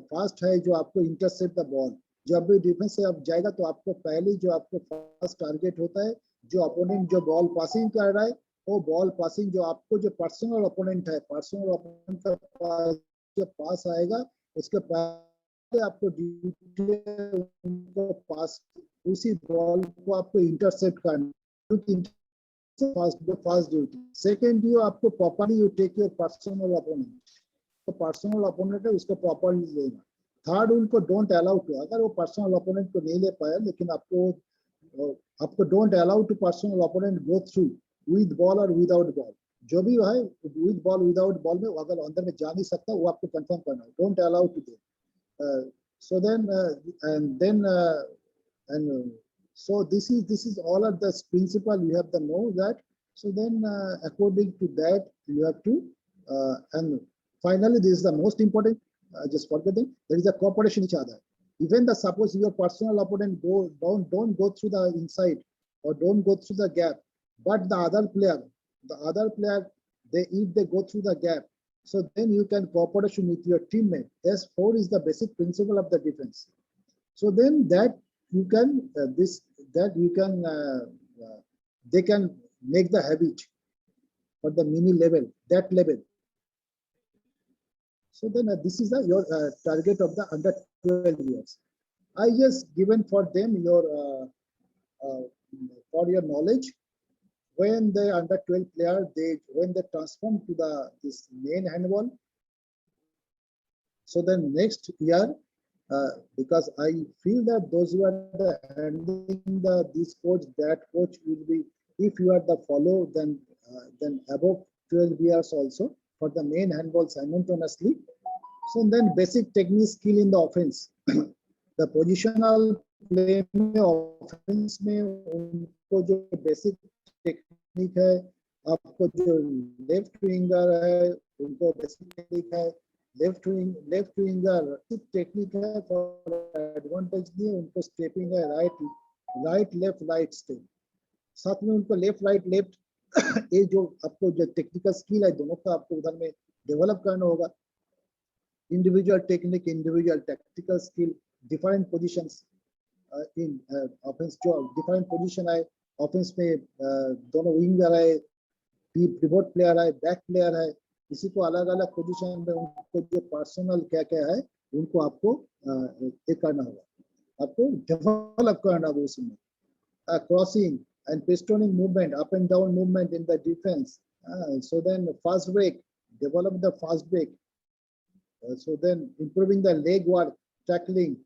Speaker 2: फास्ट है, जो आपको इंटरसेप्ट द बॉल. जब भी डिफेंस से आप जाएगा तो आपको पहले जो आपको फर्स्ट टारगेट होता है, जो अपोनेंट जो बॉल पासिंग कर रहा है वो बॉल पासिंग जो आपको जो पर्सनल अपोनेंट है, पर्सनल अपोनेंट का जो पास आएगा उसके पहले आपको उनको पास उसी बॉल को आपको इंटरसेप्ट करना. First duty. सेकेंड यू आपको properly you take your personal opponent. तो पर्सनल अपोनेंट है उसको प्रॉपर्ली लेना. थर्ड उनको डोंट अलाउ टू, अगर वो पर्सनल अपोनेंट को नहीं ले पाया लेकिन आपको don't allow to personal opponent go through with ball और विदाउट बॉल. जो भी है विद बॉल विदाउट बॉल में अगर अंदर में जा नहीं सकता वो आपको कंफर्म करना है. Don't allow to they. So then so this is all of the principle you have to know that. So then according to that you have to and finally this is the most important, just forgetting, there is a cooperation each other. Even the suppose your personal opponent don't go through the inside or don't go through the gap, but the other player if they go through the gap, so then you can cooperation with your teammate. S4 is the basic principle of the defense. So then that you can they can make the habit for the mini level, that level. So then this is your target of the under 12 years. I just given for them your for your knowledge. When they under 12 player, when they transform to this main handball. So then next year, because I feel that those who are handling this coach, that coach will be, if you are the follow, then above 12 years also for the main handball simultaneously. So then basic technique skill in the offense, the positional play offense में उनको जो basic technique है, आपको जो left winger है उनको basic technique है. Left winger technique है फॉर एडवांटेज नहीं, उनको स्टेपिंग है राइट लेफ्ट राइट स्टेप. साथ में उनको लेफ्ट राइट लेफ्ट ये जो आपको जो टेक्निकल स्किल है दोनों का आपको उधर में डेवलप करना होगा. individual technique, individual tactical skill, different positions in offense जो different position है offense में दोनों winger है, pivot player है, back player है, इसी को अलग अलग पोजीशन में उनको जो पर्सनल क्या क्या है उनको आपको ये करना होगा, आपको डेवलप करना होगा उसमें. Crossing and pistoning movement, up and down movement in the defense. So then fast break, develop the fast break. So then improving the leg work, tackling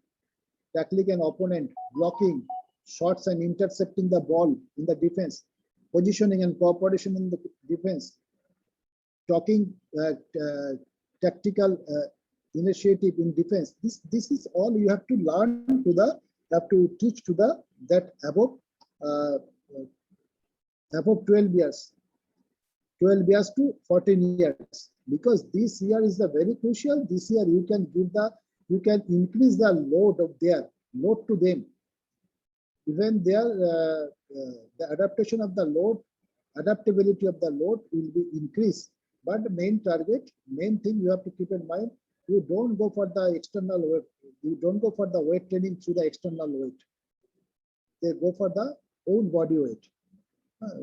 Speaker 2: an opponent, blocking shots and intercepting the ball in the defense, positioning and cooperation in the defense, talking tactical initiative in defense. This is all you have to learn to the, you have to teach to the that above 12 years to 14 years, because this year is the very crucial. This year you can increase the load to them. Even their the adaptation of the load, adaptability of the load will be increased. But the main thing you have to keep in mind, you don't go for the external weight. You don't go for the weight training through the external weight. They go for the own body weight.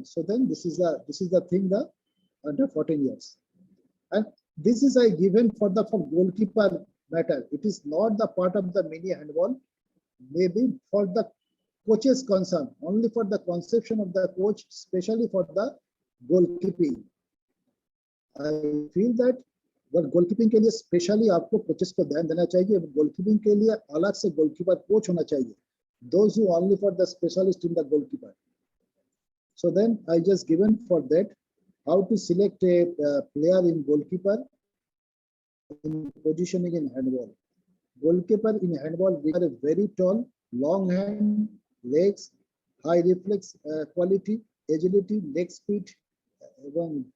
Speaker 2: So then this is the thing, the under 14 years. And this is a given for goalkeeper matter. It is not the part of the mini handball. Maybe for the coach's concern, only for the conception of the coach, especially for the goalkeeping. I feel that but goalkeeping के लिए specially आपको coaches को ध्यान देना चाहिए. Goalkeeping के लिए अलग से गोलकीपर कोच होना चाहिए. Those who only for the specialist in the goalkeeper. So then I just given for that how to select a player in goalkeeper in positioning in handball. Goalkeeper in handball require a very tall, long hand, legs, high reflex quality, agility, leg speed,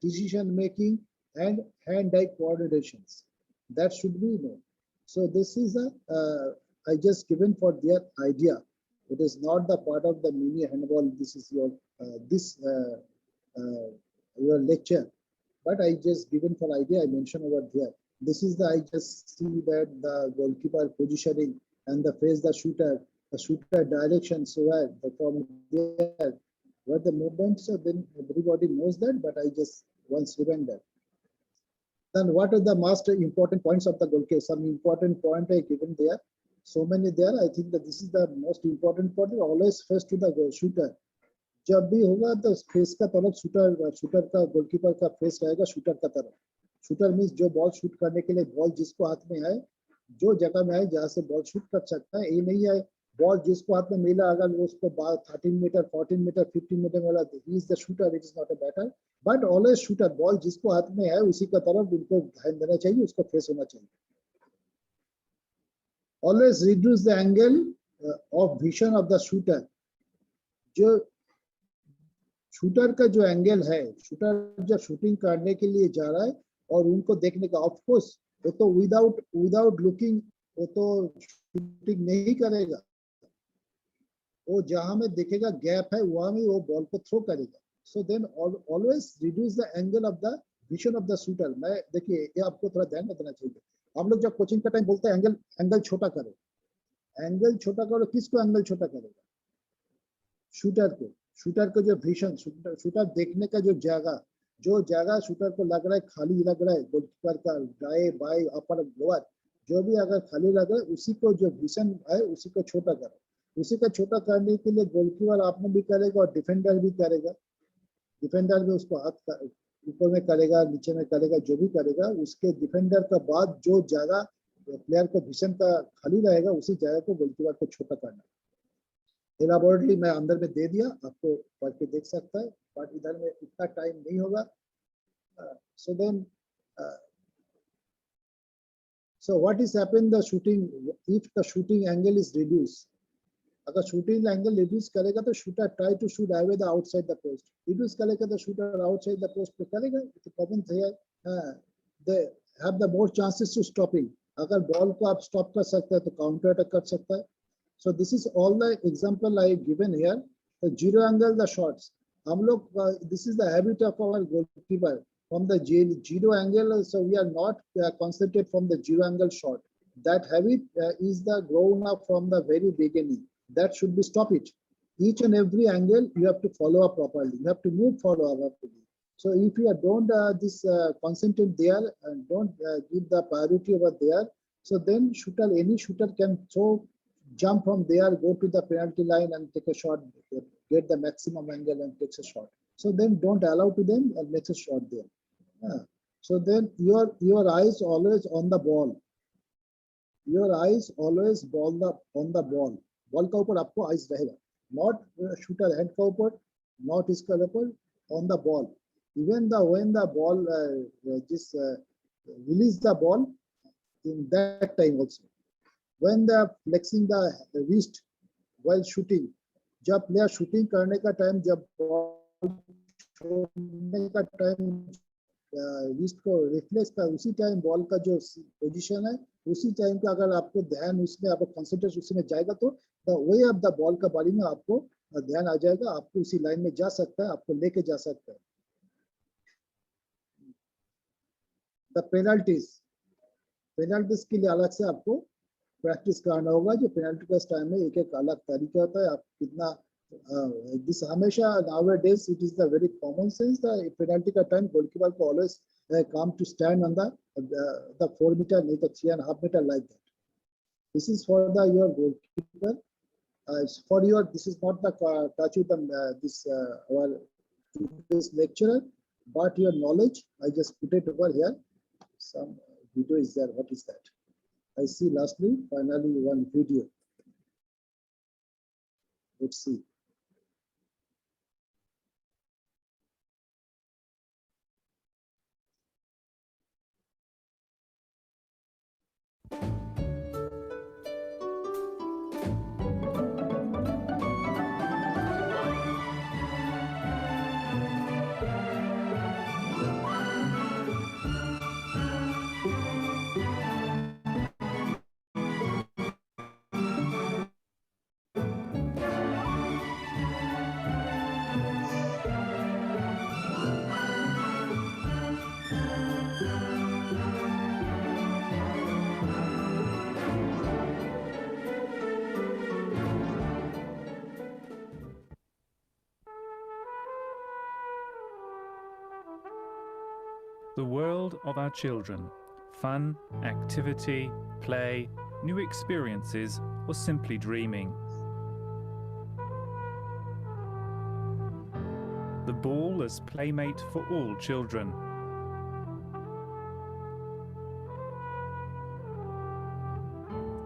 Speaker 2: decision making, and hand-eye coordinations. That should be known. So this is I just given for their idea. It is not the part of the mini handball. This is your your lecture, but I just given for idea. I mentioned over there. This is I just see that the goalkeeper positioning and the face the shooter direction. So from there, where the movements, then everybody knows that. But I just once given that. Then what are the most important points of the goalkeeper? Some important point I given there. So many there. I think that this is the most important point. Always face to the shooter. जब भी होगा तो face का तरफ shooter का goalkeeper का face रहेगा shooter का तरफ. शूटर मींस जो बॉल शूट करने के लिए बॉल जिसको हाथ में है, जो जगह में है जहां से बॉल शूट कर सकता है. ये नहीं है बॉल जिसको हाथ में मिला अगर उसको 13 मीटर 14 मीटर 15 मीटर वाला, he is the shooter. It is not a batter, but always shooter. Ball जिसको हाथ में है उसी का तरफ उनको ध्यान देना चाहिए, उसको फेस होना चाहिए. Always reduce the angle of vision of the shooter. जो शूटर का जो एंगल है, शूटर जब शूटिंग करने के लिए जा रहा है और उनको देखने का, ऑफ कोर्स वो तो विदाउट लुकिंग वो तो शूटिंग नहीं करेगा. वो जहां में देखेगा गैप है वहां में वो बॉल को थ्रो करेगा. So then always reduce the angle of the vision of the shooter. मैं देखिए ये आपको थोड़ा ध्यान रखना चाहिए. हम लोग जब कोचिंग का टाइम बोलते हैं एंगल छोटा करो, एंगल छोटा करो. किसको एंगल छोटा करेगा? शूटर को. शूटर को जो विजन, शूटर देखने का जो जगह शूटर को लग रहा है खाली लग रहा है, गोलकीपर का दाएं बाएं अपर लोअर जो भी अगर खाली लग रहा है उसी को जो विजन है उसी को छोटा करो. उसी का छोटा करने के लिए गोलकीपर आपने भी करेगा और डिफेंडर भी करेगा. डिफेंडर भी उसको हाथ ऊपर में करेगा नीचे में करेगा, जो भी करेगा उसके डिफेंडर का बाद जो जगह प्लेयर को विजन का खाली रहेगा उसी जगह को गोलकीपर को छोटा करना. एलाबोरेटली मैं अंदर में दे दिया, आपको पढ़ के देख सकता है, बट इधर में इतना टाइम नहीं होगा. So then so what is happened the shooting if the shooting angle is reduced. अगर शूटिंग एंगल रिड्यूस करेगा तो shooter try to shoot away the outside the post. Reduce करेगा तो शूटर आउटसाइड द पोस्ट पे करेगा. तो common है they have the more chances to stopping. अगर बॉल को आप स्टॉप कर सकते हैं तो काउंटर अटैक कर सकता है. So this is all the example I given here. The zero angle, the shots. हम लोग this is the habit of our goalkeeper. from the zero angle, so we are not concentrated from the zero angle shot. That habit is the grown up from the very beginning. That should be stop it. Each and every angle you have to follow up properly. You have to move follow up. So if you don't concentrate there and don't give the priority over there, so then any shooter can jump from there, go to the penalty line and take a shot, get the maximum angle and takes a shot. So then don't allow to them and makes a shot there. So then your eyes always on the ball. Your eyes always on the ball. Ball का ऊपर आपको eyes रहेगा. Not shooter hand का ऊपर, not इसका ऊपर, on the ball. Even when the ball release the ball, in that time also. When they are flexing the wrist while shooting, जब player shooting करने का time, जब ball छोड़ने का time, wrist को reflex का उसी time ball का जो position है, उसी time का अगर आपको ध्यान उसमें आपको concentrate उसमें जाएगा तो the way of the ball का बारी में आपको ध्यान आ जाएगा, आपको उसी line में जा सकता है, आपको लेके जा सकता है. The penalties के लिए अलग से आपको प्रैक्टिस करना होगा. जो पेनल्टी का टाइम में एक अलग तरीका होता है. आप कितना दिस हमेशा nowadays it is the very common sense that penalty का टाइम गोलकीपर को always come to stand on the 4 meter नहीं तो 3.5 meter like that. This is for your goalkeeper. For your this is not the touch with this lecturer, but your knowledge. I just put it over here. Some video is there. What is that? I see finally one video. Let's see.
Speaker 3: The world of our children. Fun, activity, play, new experiences, or simply dreaming. The ball as playmate for all children.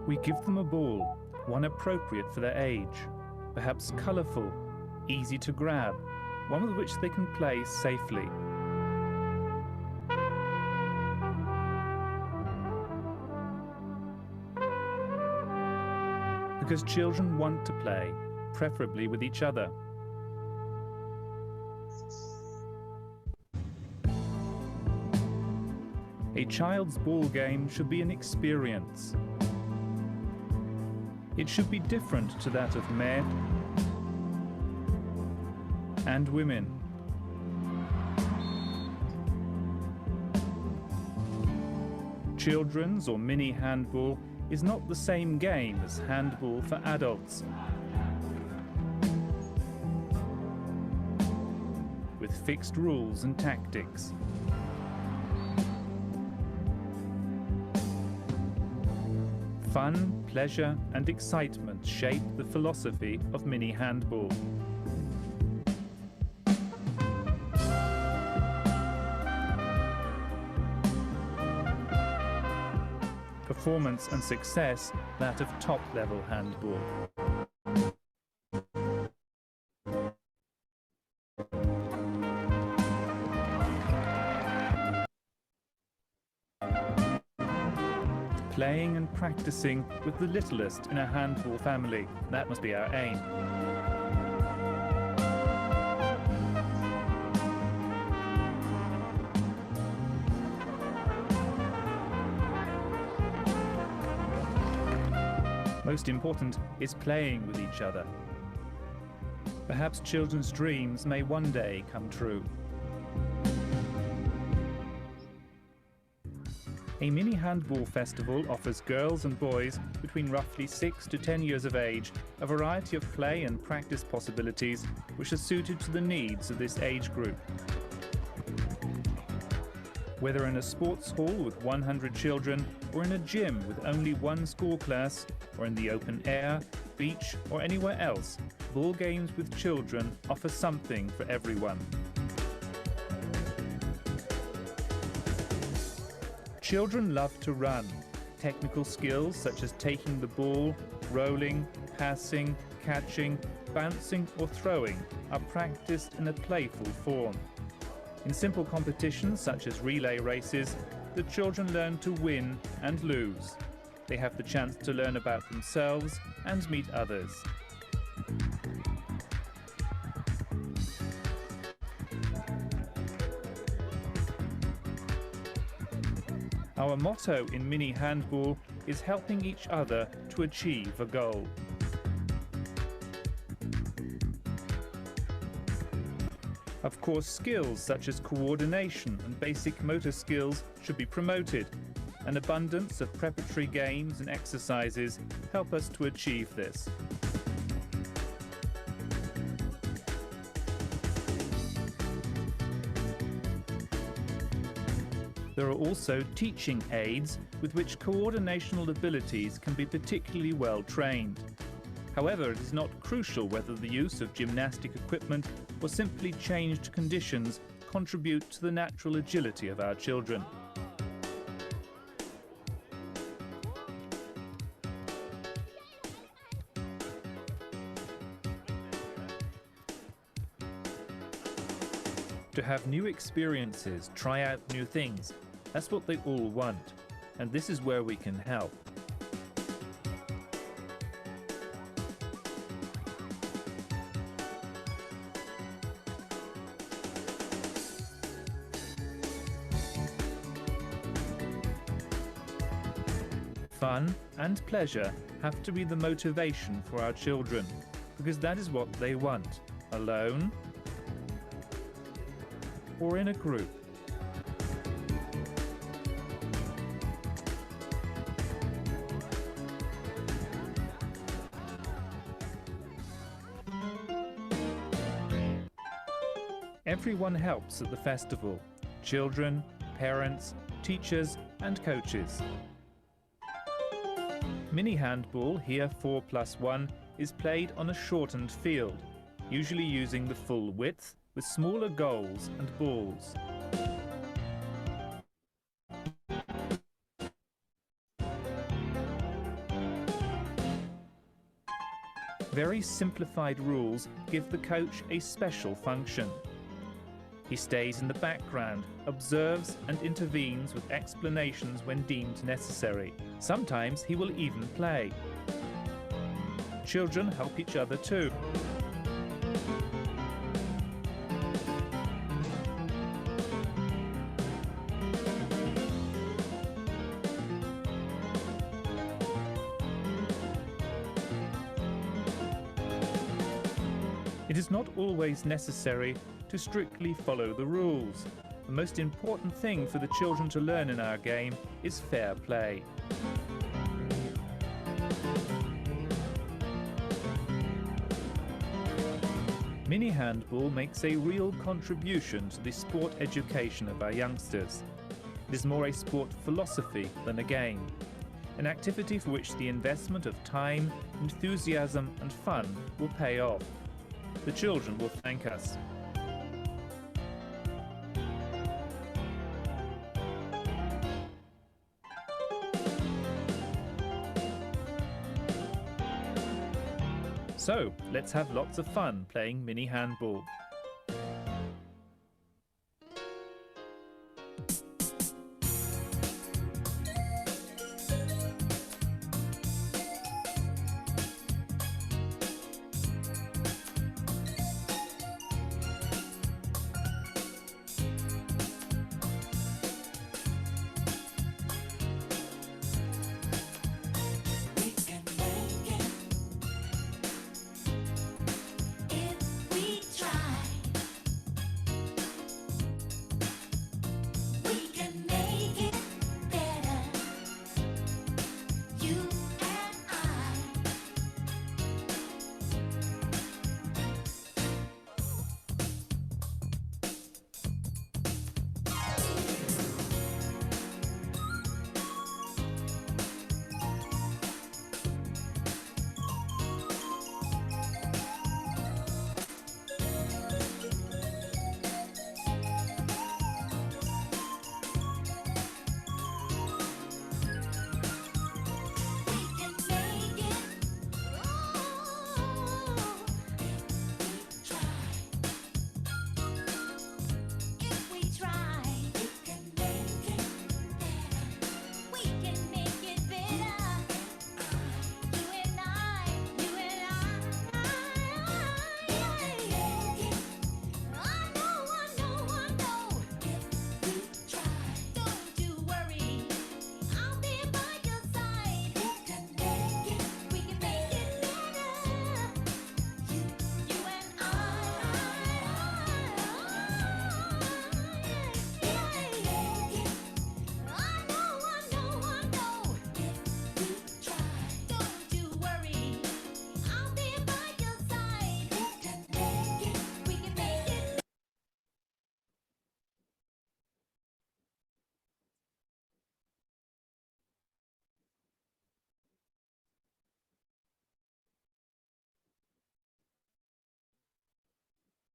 Speaker 3: We give them a ball, one appropriate for their age, perhaps colourful, easy to grab, one with which they can play safely. Because children want to play, preferably with each other. A child's ball game should be an experience. It should be different to that of men and women. Children's or mini handball is not the same game as handball for adults. With fixed rules and tactics. Fun, pleasure, and excitement shape the philosophy of mini handball. Performance and success, that of top-level handball. Playing and practicing with the littlest in a handball family, that must be our aim. Most important is playing with each other. Perhaps children's dreams may one day come true. A mini handball festival offers girls and boys between roughly 6 to 10 years of age a variety of play and practice possibilities which are suited to the needs of this age group. Whether in a sports hall with 100 children, or in a gym with only one school class, or in the open air, beach, or anywhere else, ball games with children offer something for everyone. Children love to run. Technical skills such as taking the ball, rolling, passing, catching, bouncing, or throwing are practiced in a playful form. In simple competitions such as relay races, the children learn to win and lose. They have the chance to learn about themselves and meet others. Our motto in mini handball is helping each other to achieve a goal. Of course, skills such as coordination and basic motor skills should be promoted. An abundance of preparatory games and exercises help us to achieve this. There are also teaching aids with which coordinational abilities can be particularly well trained. However, it is not crucial whether the use of gymnastic equipment or simply changed conditions contribute to the natural agility of our children. To have new experiences, try out new things, that's what they all want, and this is where we can help. Fun and pleasure have to be the motivation for our children, because that is what they want, alone or in a group. Everyone helps at the festival: children, parents, teachers and coaches. Mini handball, here 4+1, is played on a shortened field, usually using the full width, with smaller goals and balls. Very simplified rules give the coach a special function. He stays in the background, observes and intervenes with explanations when deemed necessary. Sometimes he will even play. Children help each other too. It is not always necessary to strictly follow the rules. The most important thing for the children to learn in our game is fair play. Mini handball makes a real contribution to the sport education of our youngsters. It is more a sport philosophy than a game, an activity for which the investment of time, enthusiasm and fun will pay off. The children will thank us. So, let's have lots of fun playing mini handball.
Speaker 4: We can make it if we try.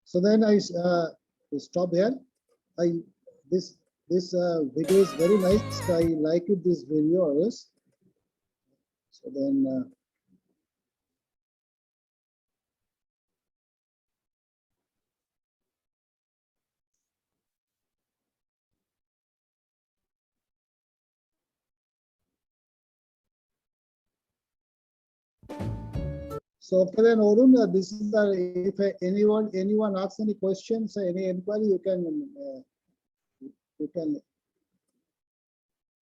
Speaker 2: So then I stop here. This video is very nice. I like it, this video. So then. So okay then, Arun, this is the, if anyone asks any questions, any inquiry, you can